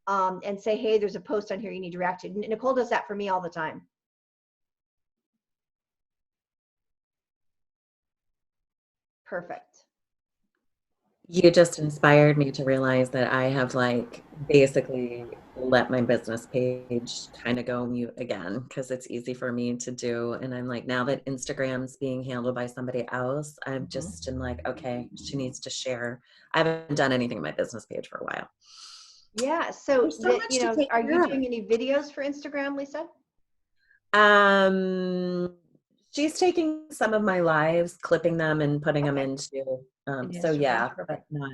and say, hey, there's a post on here you need to react to. Nicole does that for me all the time. Perfect. You just inspired me to realize that I have like basically let my business page kind of go mute again because it's easy for me to do. And I'm like, now that Instagram's being handled by somebody else, I'm just in like, okay, she needs to share. I haven't done anything on my business page for a while. Yeah. So There's so much to take are care you of. doing any videos for Instagram, Lisa? Um, she's taking some of my lives, clipping them and putting them Okay. into, In so Instagram. yeah, but Perfect. not,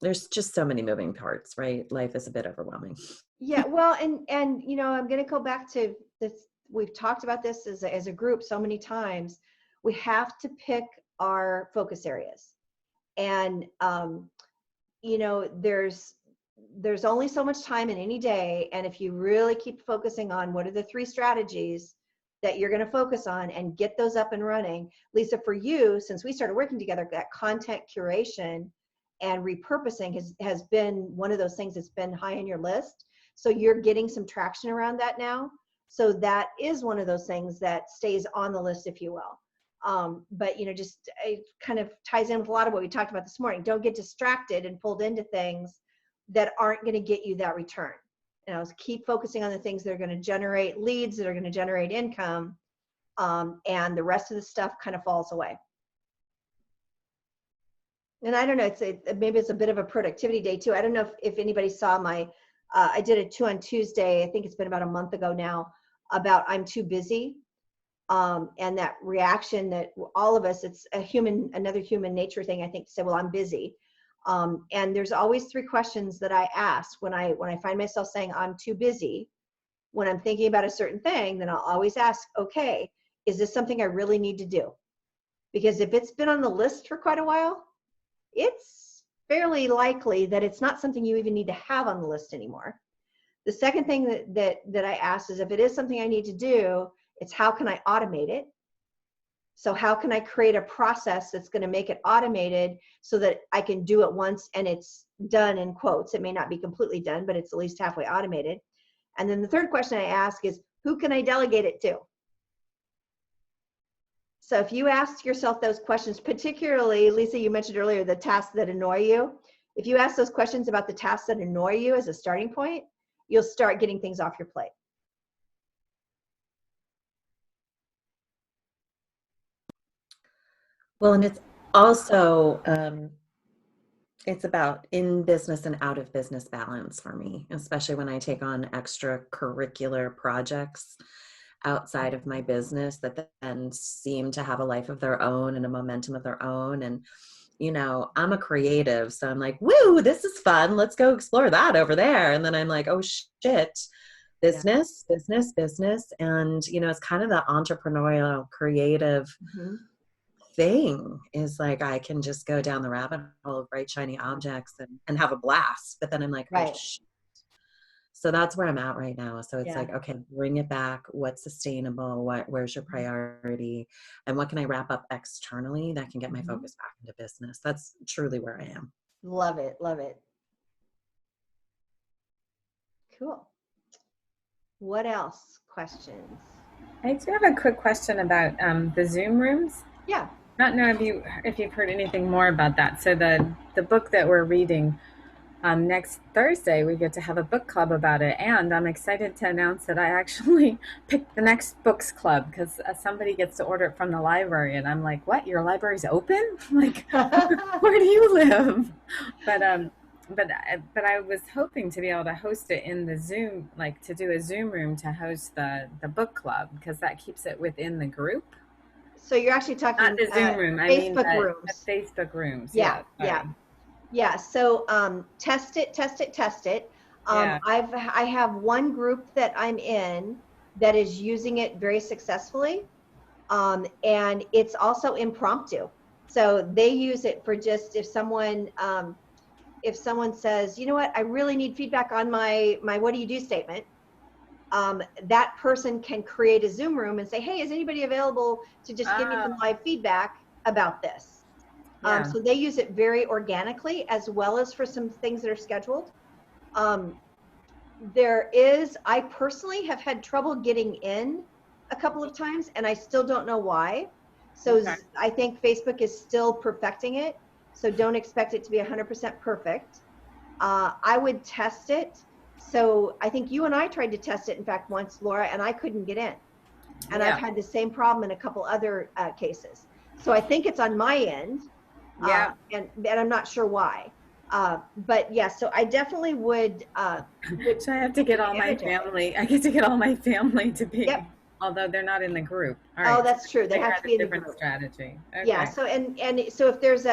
there's just so many moving parts, right? Life is a bit overwhelming. Yeah. Well, and I'm going to go back to this. We've talked about this as a group so many times. We have to pick our focus areas, and there's there's only so much time in any day. And if you really keep focusing on what are the 3 strategies that you're going to focus on and get those up and running. Lisa, for you, since we started working together, that content curation and repurposing has been one of those things that's been high on your list. So you're getting some traction around that now. So that is one of those things that stays on the list, if you will. But, you know, just it kind of ties in with a lot of what we talked about this morning. Don't get distracted and pulled into things that aren't going to get you that return. You know, keep focusing on the things that are going to generate leads, that are going to generate income, and the rest of the stuff kind of falls away. And I don't know, maybe it's a bit of a productivity day too. I don't know if anybody saw my, I did a 2 on Tuesday, I think it's been about a month ago now, about I'm too busy. And that reaction that all of us, it's another human nature thing, I think, to say, well, I'm busy. And there's always 3 questions that I ask when I find myself saying I'm too busy. When I'm thinking about a certain thing, then I'll always ask, okay, is this something I really need to do? Because if it's been on the list for quite a while, it's fairly likely that it's not something you even need to have on the list anymore. The second thing that I ask is, if it is something I need to do, it's how can I automate it? So how can I create a process that's going to make it automated so that I can do it once and it's done, in quotes. It may not be completely done, but it's at least halfway automated. And then the third question I ask is, who can I delegate it to? So if you ask yourself those questions, particularly, Lisa, you mentioned earlier the tasks that annoy you. If you ask those questions about the tasks that annoy you as a starting point, you'll start getting things off your plate. Well, and it's also, it's about in business and out of business balance for me, especially when I take on extracurricular projects outside of my business that then seem to have a life of their own and a momentum of their own. And, you know, I'm a creative, so I'm like, woo, this is fun. Let's go explore that over there. And then I'm like, oh shit, business. And, you know, it's kind of the entrepreneurial creative thing is like, I can just go down the rabbit hole of bright, shiny objects and have a blast. But then I'm like, oh, shit. So that's where I'm at right now. So it's like, okay, bring it back. What's sustainable? Where's your priority? And what can I wrap up externally that can get my focus back into business? That's truly where I am. Love it. Love it. Cool. What else? Questions? I do have a quick question about the Zoom rooms. Yeah. I don't know if you've heard anything more about that. So the book that we're reading, next Thursday, we get to have a book club about it. And I'm excited to announce that I actually picked the next books club because somebody gets to order it from the library. And I'm like, what? Your library's open? Like, where do you live? But I was hoping to be able to host it in the Zoom, like to do a Zoom room to host the book club, because that keeps it within the group. So you're actually talking not the Zoom room, I mean rooms. The Facebook rooms. Yeah. So test it. I have one group that I'm in that is using it very successfully, and it's also impromptu. So they use it for just if someone says, you know what, I really need feedback on my what do you do statement. That person can create a Zoom room and say, hey, is anybody available to just give me some live feedback about this? So they use it very organically as well as for some things that are scheduled. I personally have had trouble getting in a couple of times and I still don't know why. So I think Facebook is still perfecting it. So don't expect it to be 100% perfect. I would test it. So I think you and I tried to test it, in fact, once, Laura, and I couldn't get in. And I've had the same problem in a couple other cases. So I think it's on my end. And I'm not sure why. But yeah, so I definitely would. So I have to get all my family. I get to get all my family to be, although they're not in the group. Oh, that's true. They have to be in the group. Different strategy. Okay. Yeah. So and so if there's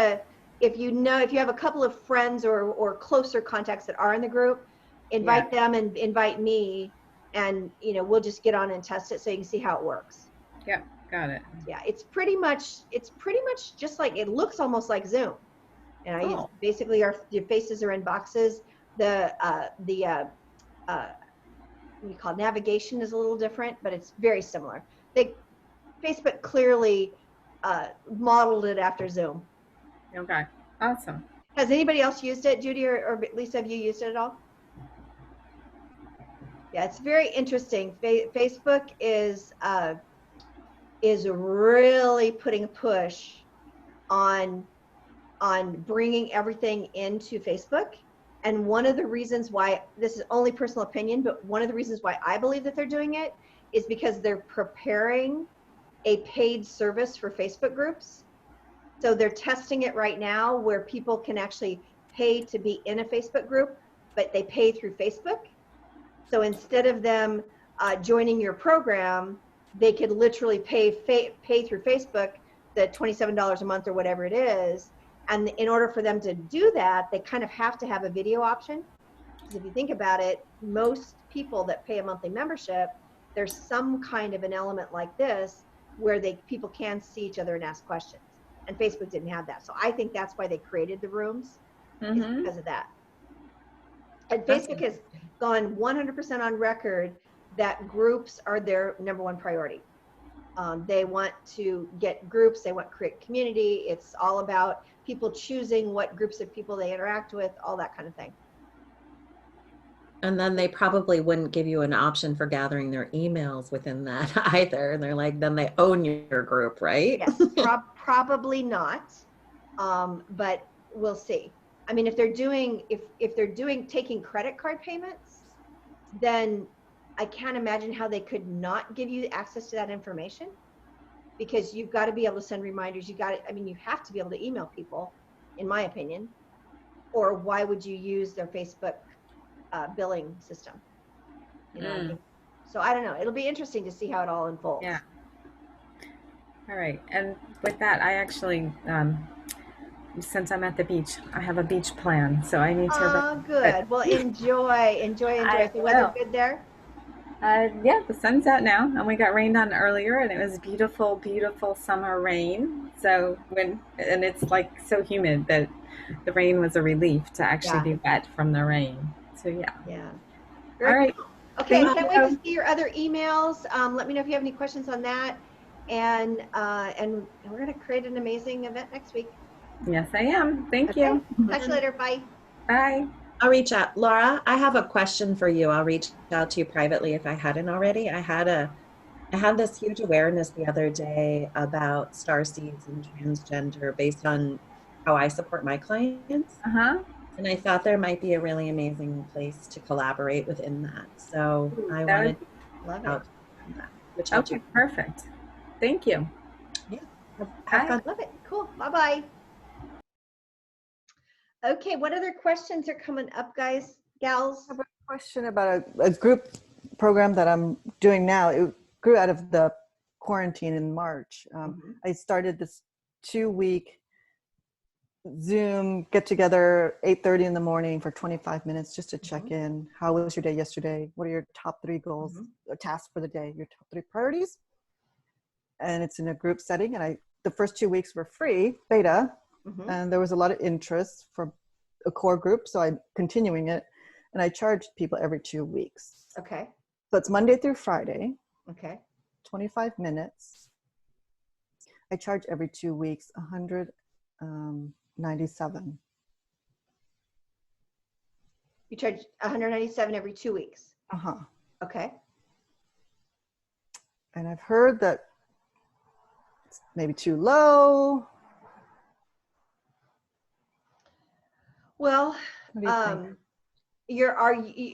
if you have a couple of friends or closer contacts that are in the group, invite them and invite me, and we'll just get on and test it so you can see how it works. Yeah, got it. Yeah, it's pretty much just like, it looks almost like Zoom. Basically your faces are in boxes. what you call navigation is a little different, but it's very similar. Facebook clearly modeled it after Zoom. Okay. Awesome. Has anybody else used it, Judy or Lisa? Have you used it at all? Yeah, it's very interesting. Facebook is really putting a push on bringing everything into Facebook. And one of the reasons why, this is only personal opinion, but one of the reasons why I believe that they're doing it is because they're preparing a paid service for Facebook groups. So they're testing it right now where people can actually pay to be in a Facebook group, but they pay through Facebook. So instead of them joining your program, they could literally pay through Facebook the $27 a month or whatever it is. And in order for them to do that, they kind of have to have a video option. Because if you think about it, most people that pay a monthly membership, there's some kind of an element like this where people can see each other and ask questions. And Facebook didn't have that. So I think that's why they created the rooms, is because of that. And Facebook has gone 100% on record that groups are their number one priority. They want to get groups, they want to create community. It's all about people choosing what groups of people they interact with, all that kind of thing. And then they probably wouldn't give you an option for gathering their emails within that either. And they're like, then they own your group, right? Yes, probably not, but we'll see. I mean, if they're taking credit card payments, then I can't imagine how they could not give you access to that information, because you've got to be able to send reminders. You have to be able to email people, in my opinion, or why would you use their Facebook billing system? So I don't know. It'll be interesting to see how it all unfolds. Yeah. All right. And with that, I actually, since I'm at the beach, I have a beach plan. So I need to. Oh, good. Well, enjoy. Is the weather good there? Yeah, the sun's out now, and we got rained on earlier, and it was beautiful, beautiful summer rain. So and it's like so humid that the rain was a relief to actually be wet from the rain. So yeah. Yeah. All right. Cool. Okay, I can't wait to see your other emails. Let me know if you have any questions on that, and we're going to create an amazing event next week. Yes, I am. Thank you. Talk to you later. Bye. Bye. I'll reach out. Laura, I have a question for you. I'll reach out to you privately if I hadn't already. I had this huge awareness the other day about starseeds and transgender based on how I support my clients. And I thought there might be a really amazing place to collaborate within that. So I wanted to love out that. Okay, perfect. Thank you. Yeah. Have fun. Love it. Cool. Bye-bye. Okay, what other questions are coming up, guys, gals? I have a question about a group program that I'm doing now. It grew out of the quarantine in March. I started this 2-week Zoom get together 8:30 in the morning for 25 minutes just to check in. How was your day yesterday? What are your top 3 goals or tasks for the day? Your top 3 priorities? And it's in a group setting. And the first 2 weeks were free, beta. And there was a lot of interest from a core group. So I'm continuing it. And I charge people every 2 weeks. Okay. So it's Monday through Friday. Okay. 25 minutes. I charge every 2 weeks, $197. You charge $197 every 2 weeks. Okay. And I've heard that it's maybe too low. Well, what do you think?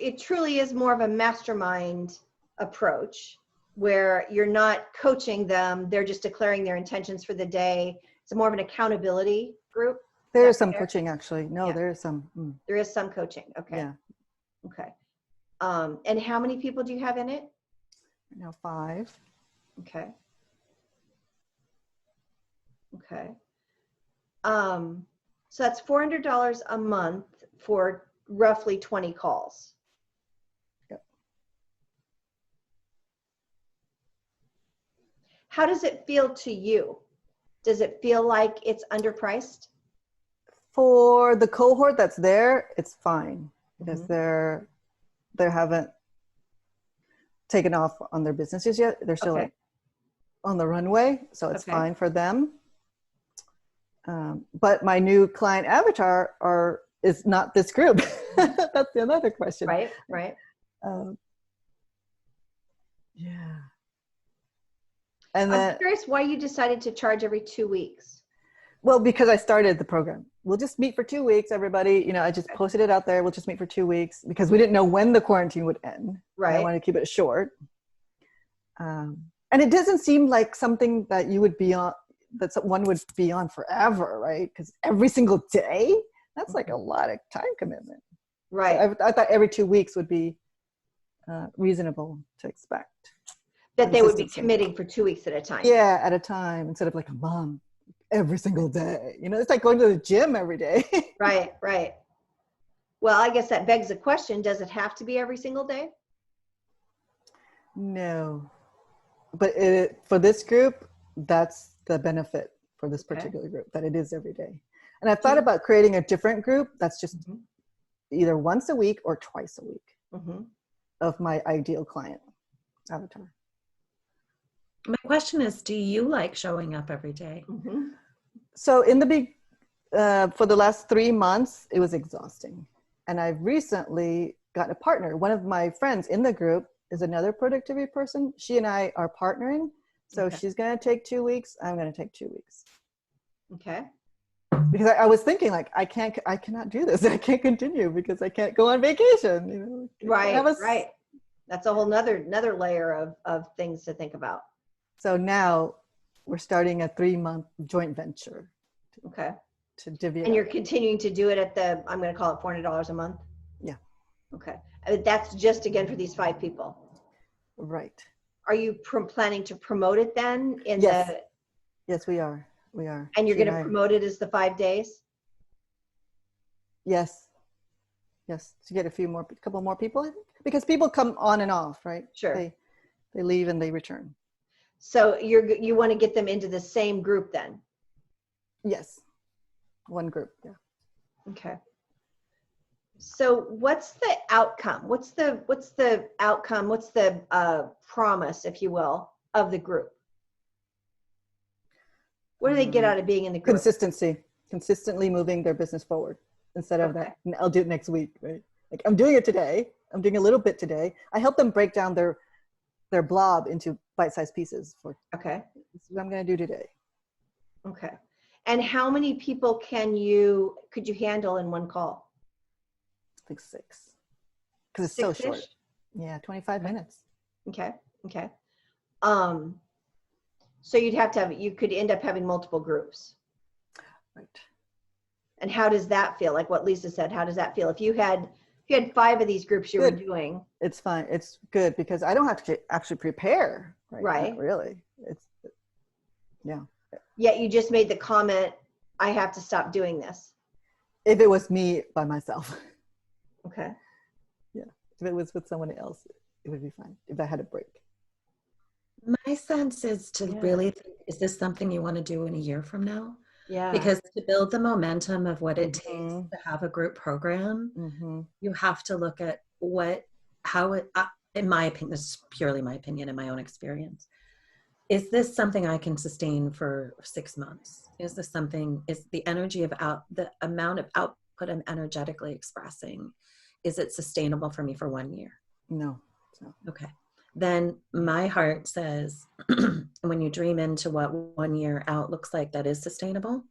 It truly is more of a mastermind approach where you're not coaching them. They're just declaring their intentions for the day. It's more of an accountability group. There is some coaching, actually. No, there is some. There is some coaching. Okay. Yeah. Okay. And how many people do you have in it? Now 5. Okay. Okay. So that's $400 a month for roughly 20 calls. Yep. How does it feel to you? Does it feel like it's underpriced? For the cohort that's there, it's fine. because Mhm. they haven't taken off on their businesses yet. They're still Okay. like on the runway, so it's Okay. fine for them. But my new client avatar is not this group. That's another question. Right. Right. Um, yeah. And I'm then, curious why you decided to charge every 2 weeks. well, because I started the program, we'll just meet for 2 weeks, everybody. You know, I just posted it out there. We'll just meet for 2 weeks because we didn't know when the quarantine would end. And I Right. wanted to keep it short. And it doesn't seem like something that you would be on, that one would be on forever, right? Because every single day, that's like a lot of time commitment. Right. So I thought every 2 weeks would be reasonable to expect. That they would be Consistency. committing for 2 weeks at a time. Yeah, at a time instead of like a month, every single day. You know, it's like going to the gym every day. Right. Right. Well, I guess that begs the question, does it have to be every single day? No, but for this group, that's the benefit for this Okay. particular group, that it is every day. And I've Do thought you- about creating a different group that's just Mhm. either once a week or twice a week Mhm. of my ideal client avatar. My question is, do you like showing up every day? Mhm. So in the for the last 3 months, it was exhausting. And I've recently got a partner. One of my friends in the group is another productivity person. She and I are partnering. So Okay. she's going to take 2 weeks. I'm going to take 2 weeks. Okay. Because I was thinking like, I cannot do this. I can't continue because I can't go on vacation. You know, Right. Right. That's a whole another layer of things to think about. So now we're starting a 3-month joint venture Okay. to divvy it And you're up. continuing to do it at the, I'm going to call it $400 a month. Yeah. Okay. That's just again for these 5 people. Right. Are you planning to promote it then in Yes. the, Yes, we are. We are. and you're She going to I- promote it as the 5 days? Yes. Yes. To get a couple more people, I think. Because people come on and off, right? Sure. They leave and they return. So you want to get them into the same group then? Yes. One group. Yeah. Okay. So what's the outcome? What's the outcome? What's the promise, if you will, of the group? What do they get out of being in the group? Consistency. Consistently moving their business forward instead of Okay. that. I'll do it next week, right? Like I'm doing it today. I'm doing a little bit today. I help them break down their blob into bite-sized pieces for Okay. this is what I'm going to do today. Okay. And how many people could you handle in one call? I think 6. Because it's so 6-ish? short. Yeah, 25 minutes. Okay. Okay. So you could end up having multiple groups. Right. And how does that feel? Like what Lisa said, how does that feel? If you had 5 of these groups you were Good. doing. It's fine. It's good because I don't have to actually prepare. Right. Not really. Yeah. Yet you just made the comment, I have to stop doing this. If it was me by myself. Okay. Yeah. If it was with someone else, it would be fine. If I had a break. My sense is to Yeah. really think, is this something you want to do in a year from now? Yeah. Because to build the momentum of what it takes Mhm. to have a group program, Mm-hmm. you have to look at how it, in my opinion, this is purely my opinion and my own experience. Is this something I can sustain for 6 months? Is this something, is the energy of the amount of output I'm energetically expressing, is it sustainable for me for 1 year? No. So. Okay. Then my heart says, when you dream into what 1 year out looks like that is sustainable,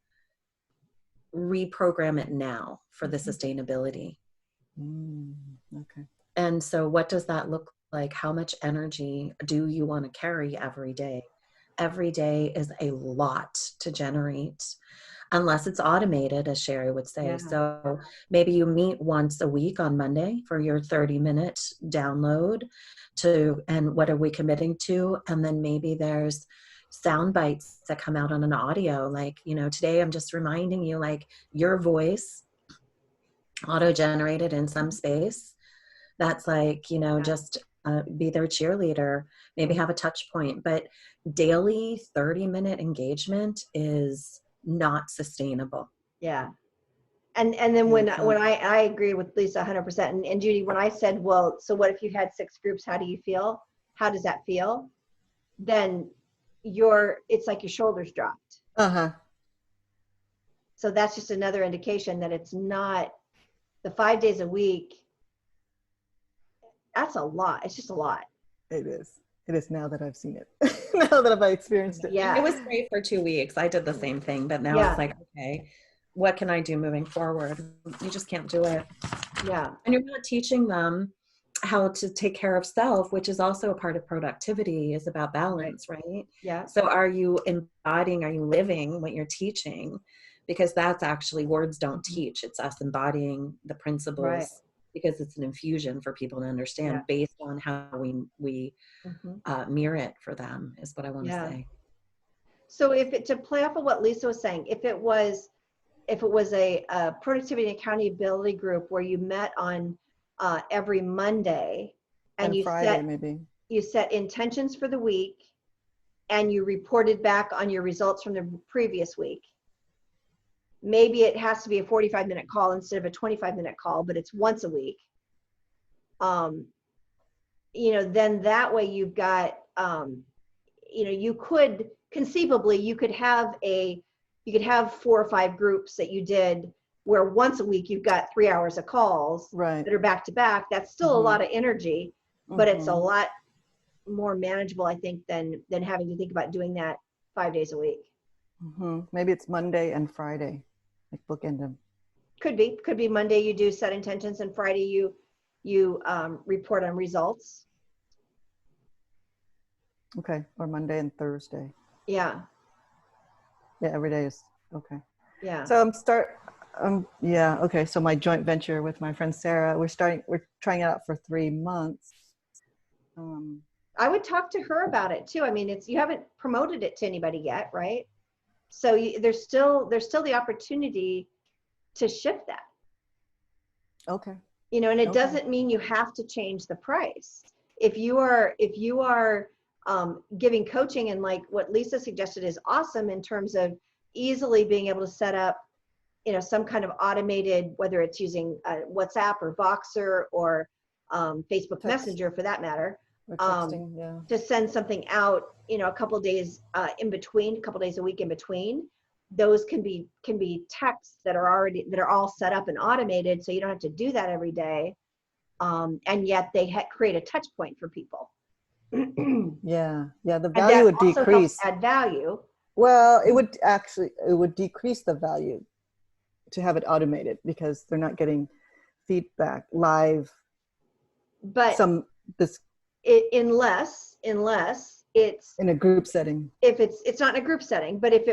reprogram it now for the sustainability. Okay. And so what does that look like? How much energy do you want to carry every day? Every day is a lot to generate unless it's automated, as Sherry would say. Yeah. So maybe you meet once a week on Monday for your 30-minute download and what are we committing to? And then maybe there's sound bites that come out on an audio. Like, today I'm just reminding you, like, your voice auto-generated in some space. That's like, just be their cheerleader, maybe have a touch point, but daily 30-minute engagement is not sustainable. Yeah. And then when Yeah, I agree with Lisa 100%. And Judy, when I said, well, so what if you had 6 groups? How do you feel? How does that feel? Then it's like your shoulders dropped. uh-huh. So that's just another indication that it's not the 5 days a week. That's a lot. It's just a lot. It is. It is now that I've seen it. Now that I've experienced it. Yeah. It was great for 2 weeks. I did the same thing, but now Yeah. it's like, okay, what can I do moving forward? You just can't do it. Yeah. And you're not teaching them how to take care of self, which is also a part of productivity, is about balance, right? Yeah. So are you embodying, are you living what you're teaching? Because that's actually, words don't teach. It's us embodying the principles, Right. because it's an infusion for people to understand based on how we mirror it for them, is what I want to say. So to play off of what Lisa was saying, if it was a productivity and accountability group where you met on every Monday and you Friday, set intentions for the week and you reported back on your results from the previous week. Maybe it has to be a 45-minute call instead of a 25-minute call, but it's once a week. Then that way you've got, you could conceivably, you could have 4 or 5 groups that you did where once a week you've got 3 hours of calls that are back to back. That's still a lot of energy, but it's a lot more manageable, I think, than having to think about doing that 5 days a week. Maybe it's Monday and Friday, like bookend them. Could be Monday you do set intentions and Friday you report on results. Okay, or Monday and Thursday. Yeah. Yeah, every day is okay. Yeah. So okay. So my joint venture with my friend Sarah, we're trying it out for 3 months. I would talk to her about it too. I mean, you haven't promoted it to anybody yet, right? So there's still the opportunity to shift that. Okay. And it doesn't mean you have to change the price. If you are giving coaching, and like what Lisa suggested is awesome in terms of easily being able to set up, some kind of automated, whether it's using WhatsApp or Voxer or Facebook Messenger for that matter, or texting, to send something out, a couple days in between, a couple days a week in between. Those can be texts that are all set up and automated, so you don't have to do that every day, and yet they create a touch point for people. The value would decrease. Add value. Well, it would decrease the value to have it automated because they're not getting feedback live. But unless it's in a group setting. If it's not in a group setting, but if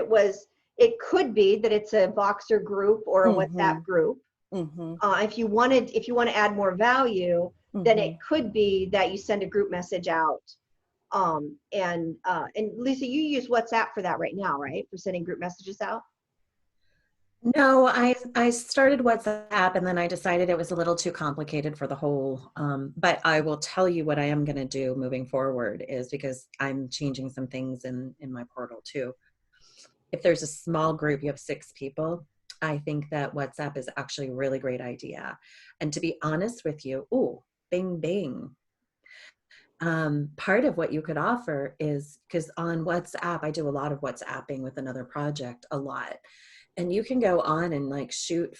it could be that it's a Voxer group or a WhatsApp group. If you want to add more value, then it could be that you send a group message out. And Lisa, you use WhatsApp for that right now, right? For sending group messages out? No, I started WhatsApp and then I decided it was a little too complicated for the whole, but I will tell you what I am going to do moving forward is, because I'm changing some things in my portal too. If there's a small group, you have 6 people, I think that WhatsApp is actually a really great idea. And to be honest with you, bing, bing. Part of what you could offer is, because on WhatsApp, I do a lot of WhatsApping with another project, a lot. And you can go on and like shoot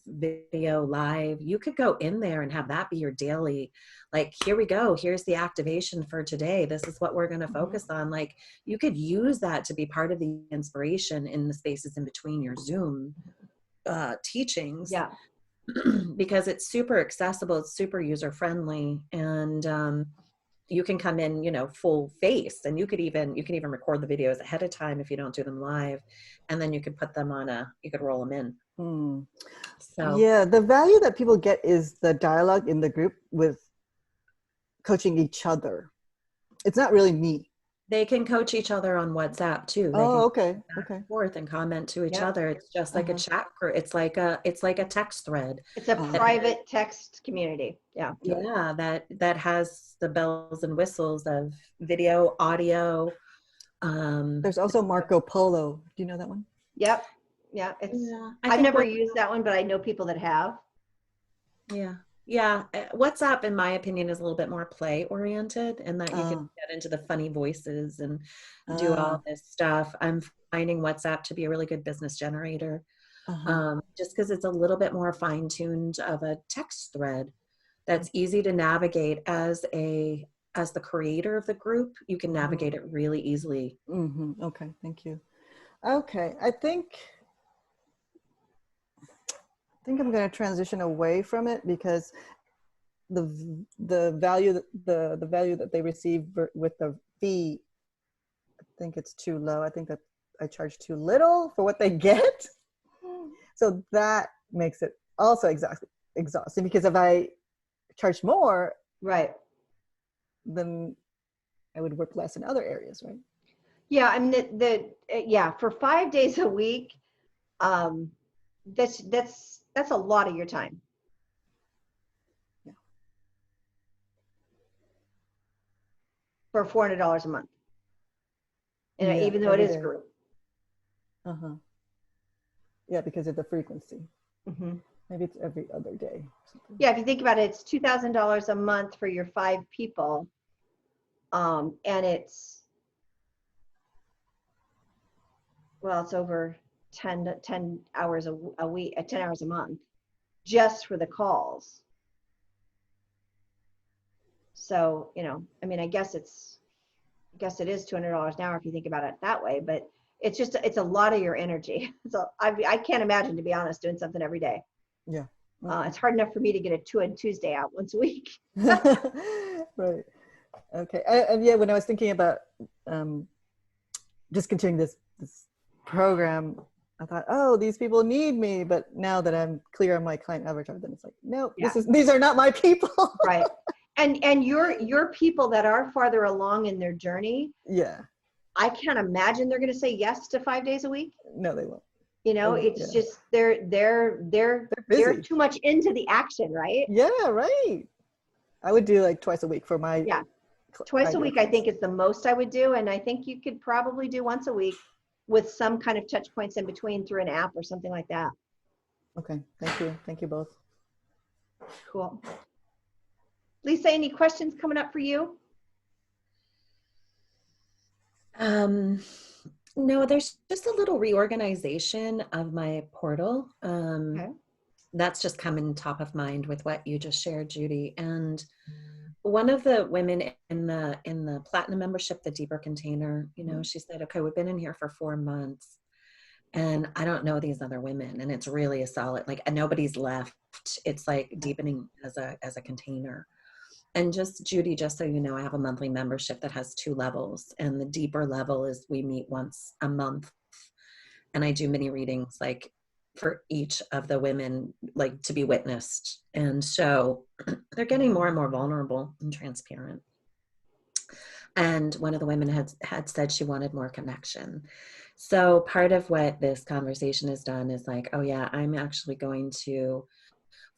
video live. You could go in there and have that be your daily, like, here we go. Here's the activation for today. This is what we're going to focus on. Like, you could use that to be part of the inspiration in the spaces in between your Zoom teachings. Yeah. Because it's super accessible. It's super user friendly. And, you can come in, full face, and you can even record the videos ahead of time if you don't do them live, and then you could put them you could roll them in. So yeah, the value that people get is the dialogue in the group with coaching each other. It's not really me. they can coach each other on WhatsApp too. They okay. forth and comment to each other. It's just like a chat group. It's like a text thread. It's a private text community. Yeah. Yeah, that has the bells and whistles of video, audio. There's also Marco Polo. Do you know that one? Yep. Yeah, it's. Yeah, I've never used that one, but I know people that have. Yeah. Yeah. WhatsApp, in my opinion, is a little bit more play oriented in that you can Ah, get into the funny voices and do all ah, this stuff. I'm finding WhatsApp to be a really good business generator, uh-huh. just because it's a little bit more fine tuned of a text thread that's easy to navigate as the creator of the group. You can navigate it really easily. Okay, thank you. Okay, I think I'm going to transition away from it because the value the value that they receive with the fee, I think it's too low. I think that I charge too little for what they get. So that makes it also exhausting because if I charge more, Right. then I would work less in other areas, right? Yeah, I mean yeah, for 5 days a week, um, that's a lot of your time. Yeah. For $400 a month. And Yeah, even though it every is day. group. Uh-huh. Yeah, because of the frequency. Hmm. Maybe it's every other day. Or something. Yeah, if you think about it, it's $2,000 a month for your 5 people. And it's, well, it's over 10 hours a week, 10 hours a month, just for the calls. So, I mean, I guess it is $200 an hour if you think about it that way, but it's a lot of your energy. So I can't imagine, to be honest, doing something every day. Yeah. Okay. It's hard enough for me to get a Tuesday out once a week. Right. Okay. And yeah, when I was thinking about discontinuing this program, I thought, oh, these people need me. But now that I'm clear on my client avatar, then it's like, no, Yeah. these are not my people. Right. And your people that are farther along in their journey, Yeah. I can't imagine they're going to say yes to 5 days a week. No, they won't. It's Yeah. just they're busy. too much into the action, right? Yeah, right. I would do like twice a week for my Yeah. Twice a ideal week, I clients. think, is the most I would do. And I think you could probably do once a week with some kind of touch points in between through an app or something like that. Okay. Thank you. Thank you both. Cool. Lisa, any questions coming up for you? No, there's just a little reorganization of my portal. Okay. That's just coming top of mind with what you just shared, Judy. And one of the women in the platinum membership, the deeper container, she said, okay, we've been in here for 4 months and I don't know these other women. And it's really a solid, like, nobody's left. It's like deepening as a container. And just, Judy, just so you know, I have a monthly membership that has 2 levels. And the deeper level is we meet once a month. And I do mini readings, like, for each of the women, like, to be witnessed. And so they're getting more and more vulnerable and transparent. And one of the women had said she wanted more connection. So part of what this conversation has done is like, oh yeah, I'm actually going to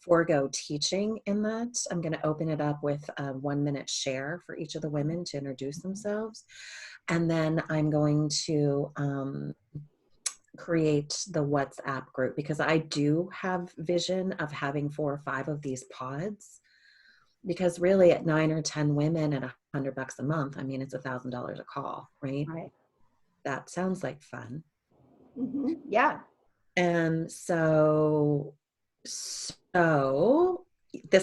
forego teaching in that. I'm going to open it up with a 1-minute share for each of the women to introduce themselves. And then I'm going to create the WhatsApp group, because I do have vision of having 4 or 5 of these pods, because really at 9 or 10 women at $100 a month, I mean, it's $1,000 a call, right? Right. That sounds like fun. Mm-hmm. Yeah. And so this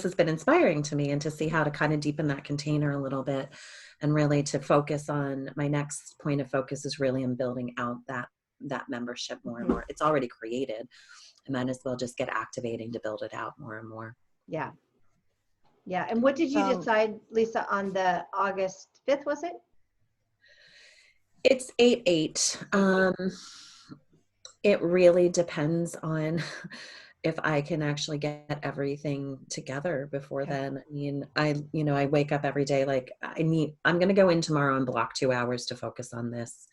has been inspiring to me, and to see how to kind of deepen that container a little bit, and really to focus on my next point of focus is really in building out that membership more and more. It's already created. I might as well just get activating to build it out more and more. Yeah. Yeah. And what did you decide, Lisa, on the August 5th, was it? It's 8/8. It really depends on if I can actually get everything together before then. I mean, I wake up every day like I'm going to go in tomorrow and block 2 hours to focus on this,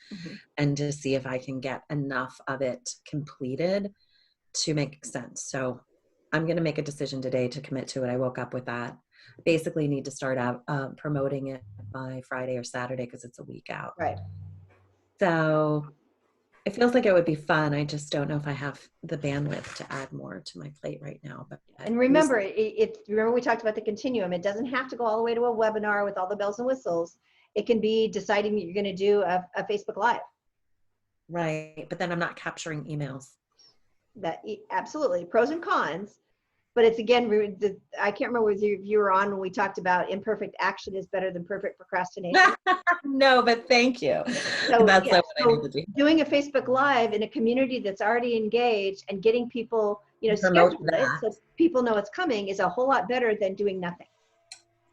and to see if I can get enough of it completed to make sense. So I'm going to make a decision today to commit to it. I woke up with that. Basically need to start out promoting it by Friday or Saturday, because it's a week out. Right. So It feels like it would be fun. I just don't know if I have the bandwidth to add more to my plate right now. But And remember, remember we talked about the continuum. It doesn't have to go all the way to a webinar with all the bells and whistles. It can be deciding that you're going to do a Facebook Live. right, but then I'm not capturing emails. Absolutely, pros and cons. But it's again, I can't remember if you were on when we talked about imperfect action is better than perfect procrastination. No, but thank you. So, That's yeah, what I so need to do. doing a Facebook Live in a community that's already engaged and getting people, Promote schedule it so people know it's coming is a whole lot better than doing nothing.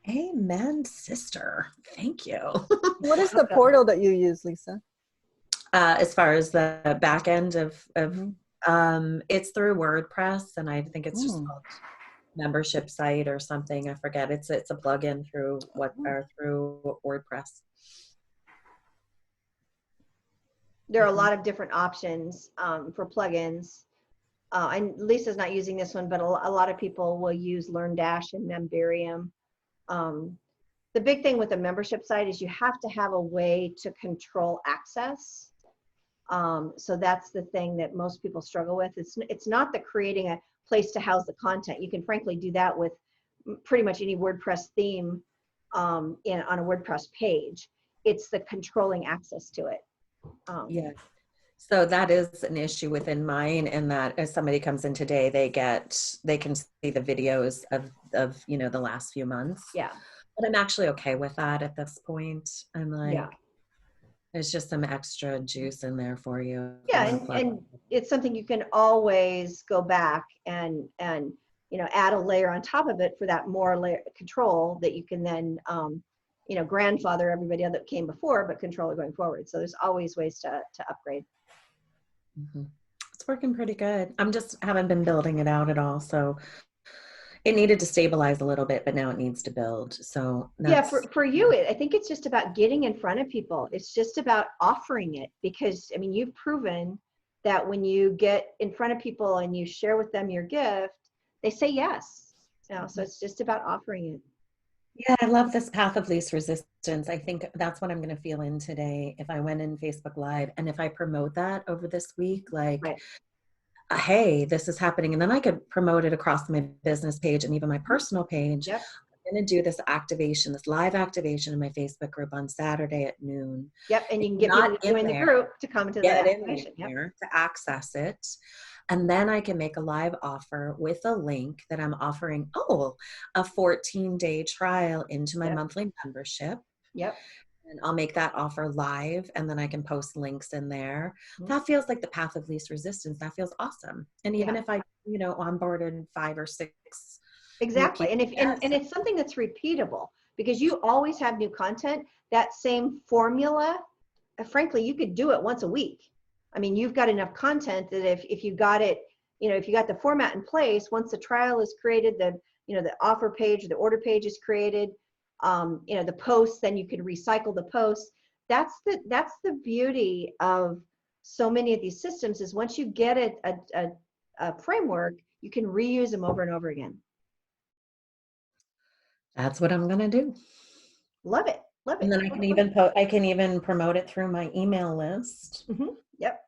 Amen, sister. Thank you. What is the portal that you use, Lisa? As far as the back end of Mhm. it's through WordPress, and I think it's just Mm. called membership site or something. I forget. It's a plugin through through WordPress. There are a lot of different options for plugins. And Lisa's not using this one, but a lot of people will use LearnDash and Memberium. The big thing with a membership site is you have to have a way to control access. So that's the thing that most people struggle with. It's not the creating a place to house the content. You can frankly do that with pretty much any WordPress theme on a WordPress page. It's the controlling access to it. Yeah. So that is an issue within mine, in that as somebody comes in today, they can see the videos of the last few months. Yeah. But I'm actually okay with that at this point. I'm like, Yeah. there's just some extra juice in there for you. Yeah, and it's something you can always go back and add a layer on top of it for that more layer control that you can then grandfather everybody else that came before, but control it going forward. So there's always ways to upgrade. Mm-hmm. It's working pretty good. I'm just haven't been building it out at all, so it needed to stabilize a little bit, but now it needs to build. So Yeah, for you, I think it's just about getting in front of people. It's just about offering it, because I mean, you've proven that when you get in front of people and you share with them your gift, they say yes. So it's just about offering it. yeah, I love this path of least resistance. I think that's what I'm going to feel in today. If I went in Facebook Live and if I promote that over this week, like, Right. Hey, this is happening. And then I could promote it across my business page and even my personal page. Yep. I'm going to do this live activation in my Facebook group on Saturday at noon. Yep, and you can If get you're people not to in join the there, group to come into that get in activation. Yep. there to access it. And then I can make a live offer with a link that I'm offering, a 14-day trial into my Yep. monthly membership. Yep. And I'll make that offer live, and then I can post links in there. Mhm. That feels like the path of least resistance. That feels awesome. And even Yeah. if I, onboarded 5 or 6. Exactly. And it's something that's repeatable, because you always have new content. That same formula, frankly, you could do it once a week. I mean, you've got enough content that if you got it, if you got the format in place, once the trial is created, the offer page or the order page is created, the posts, then you could recycle the posts. That's the beauty of so many of these systems, is once you get a framework, you can reuse them over and over again. That's what I'm going to do. Love it. Love it. And then I can even promote it through my email list. Mm-hmm. Yep.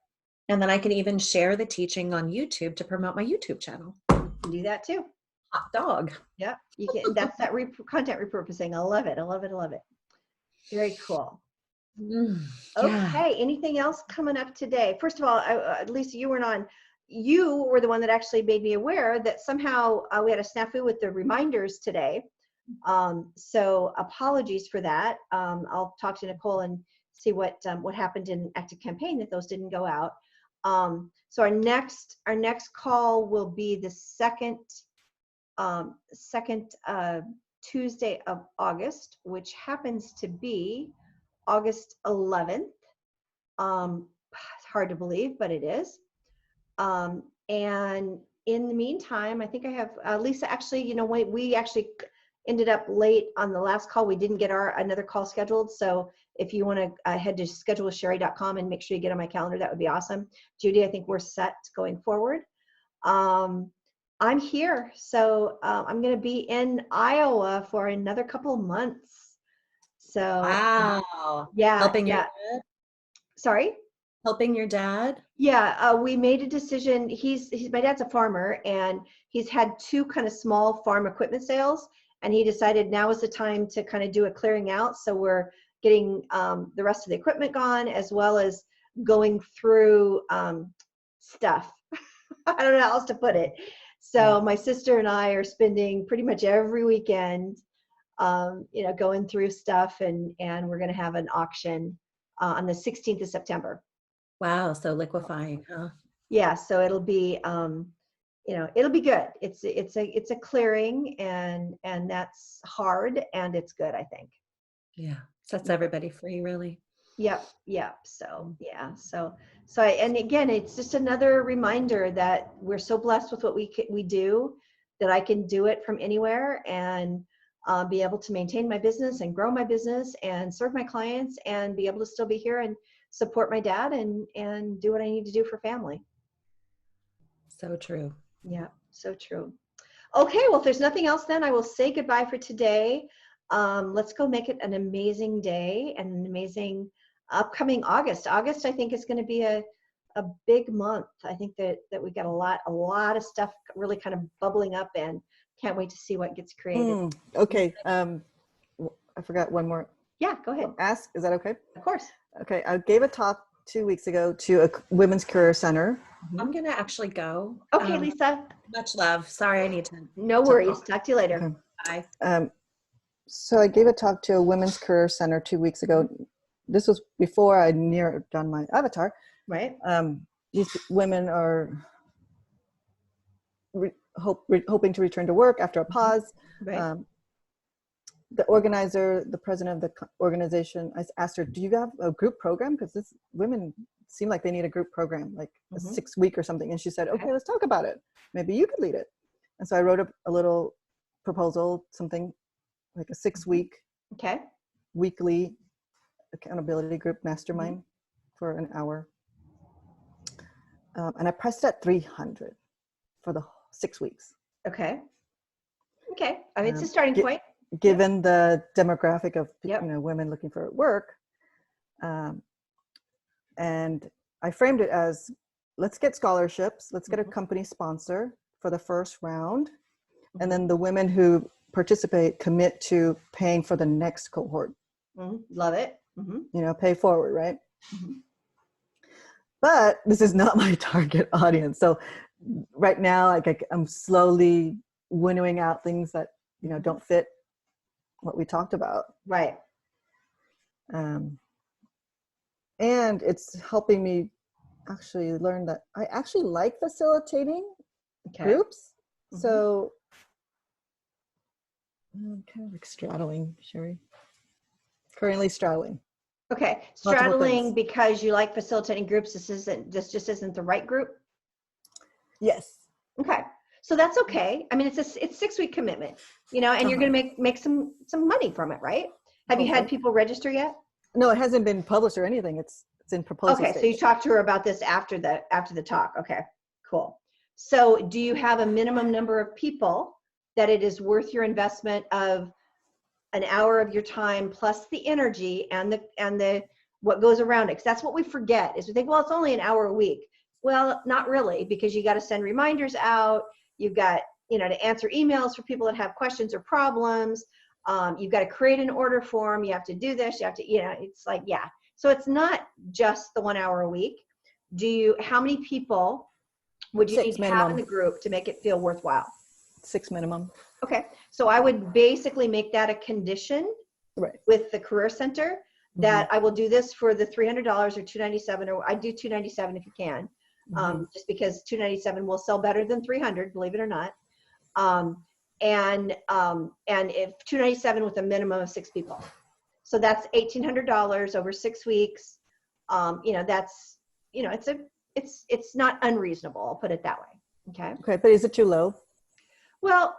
And then I can even share the teaching on YouTube to promote my YouTube channel. Do that too. Hot dog. Yep. You can. That's that content repurposing. I love it. I love it. I love it. Very cool. Yeah. Okay. Anything else coming up today? First of all, Lisa, you weren't on. You were the one that actually made me aware that somehow we had a snafu with the reminders today. So apologies for that. I'll talk to Nicole and see what happened in Active Campaign that those didn't go out. So our next call will be the second Tuesday of August, which happens to be August 11th. It's hard to believe, but it is. And in the meantime, I think I have Lisa. Actually, we actually ended up late on the last call. We didn't get another call scheduled. So if you want to head to schedulewithsherry.com and make sure you get on my calendar, that would be awesome. Judy, I think we're set going forward. I'm here. So I'm going to be in Iowa for another couple of months. So wow. yeah. Helping yeah. your kid? Sorry? Helping your dad? Yeah, we made a decision. He's my dad's a farmer, and he's had two kind of small farm equipment sales, and he decided now is the time to kind of do a clearing out. So we're getting the rest of the equipment gone, as well as going through stuff. I don't know how else to put it. So my sister and I are spending pretty much every weekend, going through stuff, and we're going to have an auction on the 16th of September. Wow, so liquefying, huh? Yeah, so it'll be it'll be good. It's a clearing, and that's hard, and it's good, I think. Yeah, sets everybody free, really. Yep. So yeah, and again, it's just another reminder that we're so blessed with what we do, that I can do it from anywhere, and be able to maintain my business and grow my business and serve my clients, and be able to still be here and support my dad, and do what I need to do for family. So true. Yeah, so true. Okay, well, if there's nothing else, then I will say goodbye for today. Let's go make it an amazing day and an amazing upcoming August. August, I think, is going to be a big month. I think that we got a lot of stuff really kind of bubbling up, and can't wait to see what gets created. Okay. I forgot one more. Yeah, go ahead. Ask, is that okay? Of course. Okay. I gave a talk 2 weeks ago to a women's career center. I'm going to actually go. Okay, Lisa. Much love. Sorry, I need to. No worries. Talk to you later. Okay. Bye. So I gave a talk to a women's career center 2 weeks ago. This was before I narrowed down my avatar. Right. These women are hoping to return to work after a pause. Right. The organizer, the president of the organization, I asked her, do you have a group program? Because these women seem like they need a group program, like a 6-week or something. And she said, okay, let's talk about it. Maybe you could lead it. And so I wrote a little proposal, something like a 6-week weekly accountability group mastermind for an hour. And I priced at $300 for the 6 weeks. Okay. I mean, it's a starting point. Given the demographic of women looking for work, and I framed it as, let's get scholarships, let's get a company sponsor for the first round, and then the women who participate commit to paying for the next cohort. Love it. Pay forward, right? But this is not my target audience. So right now, I'm slowly winnowing out things that don't fit what we talked about. Right. And it's helping me actually learn that I actually like facilitating groups. So I'm kind of like straddling, Sherry. Currently straddling. Okay. Straddling because you like facilitating groups. This just isn't the right group. Yes. Okay. So that's okay. I mean, it's 6-week commitment, and you're going to make some money from it, right? Have you had people register yet? No, it hasn't been published or anything. It's in proposal stage. So you talked to her about this after the talk. Okay, cool. So do you have a minimum number of people that it is worth your investment of an hour of your time plus the energy and the what goes around it? Because that's what we forget, is we think, well, it's only an hour a week. Well, not really, because you got to send reminders out. You've got, to answer emails for people that have questions or problems. You've got to create an order form. You have to do this. You have to, it's like, yeah. So it's not just the 1 hour a week. How many people would you need to have in the group to make it feel worthwhile? 6 minimum. Okay. So I would basically make that a condition with the Career Center that I will do this for the $300 or $297, or I do $297 if you can. Just because $297 will sell better than $300, believe it or not. And if $297 with a minimum of 6 people. So that's $1,800 over 6 weeks. That's, it's not unreasonable. I'll put it that way. Okay. Okay. But is it too low? Well,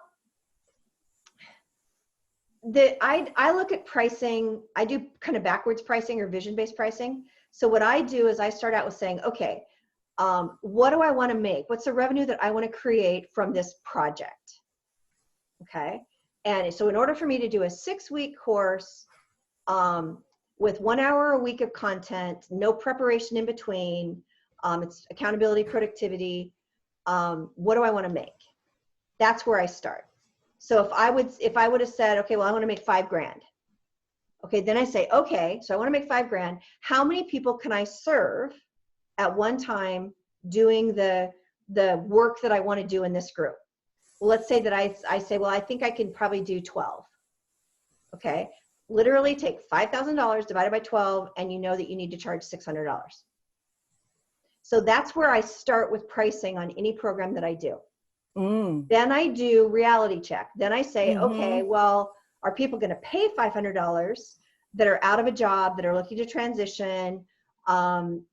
I look at pricing, I do kind of backwards pricing or vision-based pricing. So what I do is I start out with saying, okay, what do I want to make? What's the revenue that I want to create from this project? Okay. And so in order for me to do a 6-week course, with 1 hour a week of content, no preparation in between. It's accountability, productivity. What do I want to make? That's where I start. So if I would have said, okay, well, I want to make $5,000. Okay, then I say, okay, so I want to make $5,000. How many people can I serve at one time doing the work that I want to do in this group? Well, let's say that I say, well, I think I can probably do 12. Okay, literally take $5,000 divided by 12, and you know that you need to charge $600. So that's where I start with pricing on any program that I do. Then I do reality check. Then I say, okay, well, are people going to pay $500 that are out of a job, that are looking to transition, there's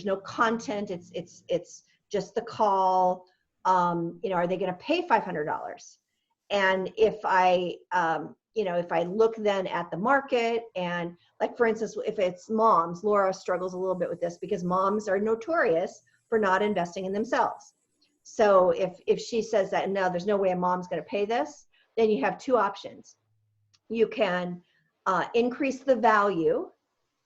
no content, it's just the call, are they going to pay $500? And if I look then at the market, and like, for instance, if it's moms, Laura struggles a little bit with this because moms are notorious for not investing in themselves. So if she says that, no, there's no way a mom's going to pay this, then you have two options. You can increase the value.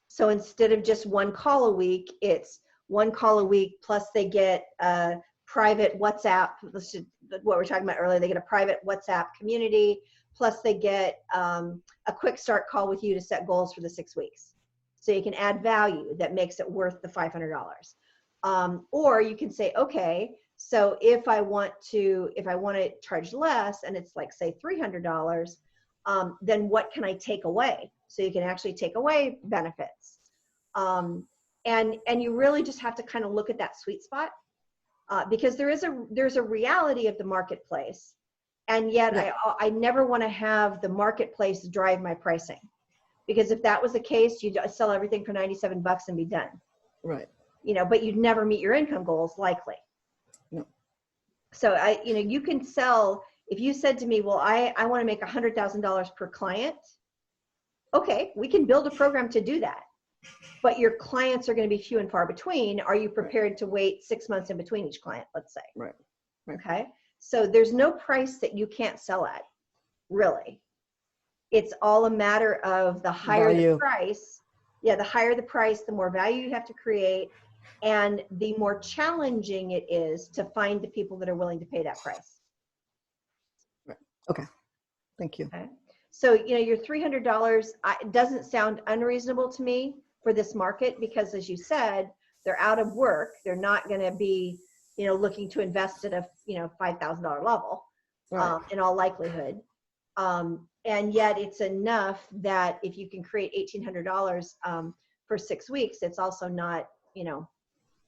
So instead of just one call a week, it's one call a week plus they get a private WhatsApp, what we were talking about earlier, they get a private WhatsApp community, plus they get a quick start call with you to set goals for the 6 weeks. So you can add value that makes it worth the $500. Or you can say, okay, so if I want to charge less, and it's like, say, $300, then what can I take away? So you can actually take away benefits. And you really just have to kind of look at that sweet spot, because there's a reality of the marketplace. And yet I never want to have the marketplace drive my pricing, because if that was the case, you'd sell everything for $97 and be done. Right. But you'd never meet your income goals, likely. No. So you can sell, if you said to me, well, I want to make $100,000 per client. Okay, we can build a program to do that, but your clients are going to be few and far between. Are you prepared to wait 6 months in between each client, let's say? Right. Okay. So there's no price that you can't sell at, really. It's all a matter of the higher the price. Yeah, the higher the price, the more value you have to create, and the more challenging it is to find the people that are willing to pay that price. Right. Okay. Thank you. Okay. So, your $300 doesn't sound unreasonable to me for this market, because as you said, they're out of work. They're not going to be, looking to invest at a, $5,000 level, Right. in all likelihood. And yet it's enough that if you can create $1,800 for 6 weeks, it's also not,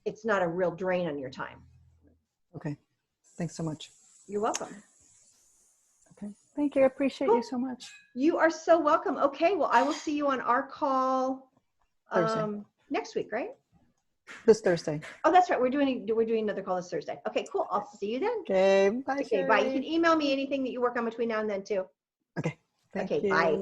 it's not a real drain on your time. Okay. Thanks so much. You're welcome. Okay. Thank you. I appreciate you so much. You are so welcome. Okay. Well, I will see you on our call Thursday. next week, right? This Thursday. Oh, that's right. We're doing another call this Thursday. Okay, cool. I'll see you then. Okay. Bye. Okay, bye. You can email me anything that you work on between now and then too. Okay. Thank you. Bye.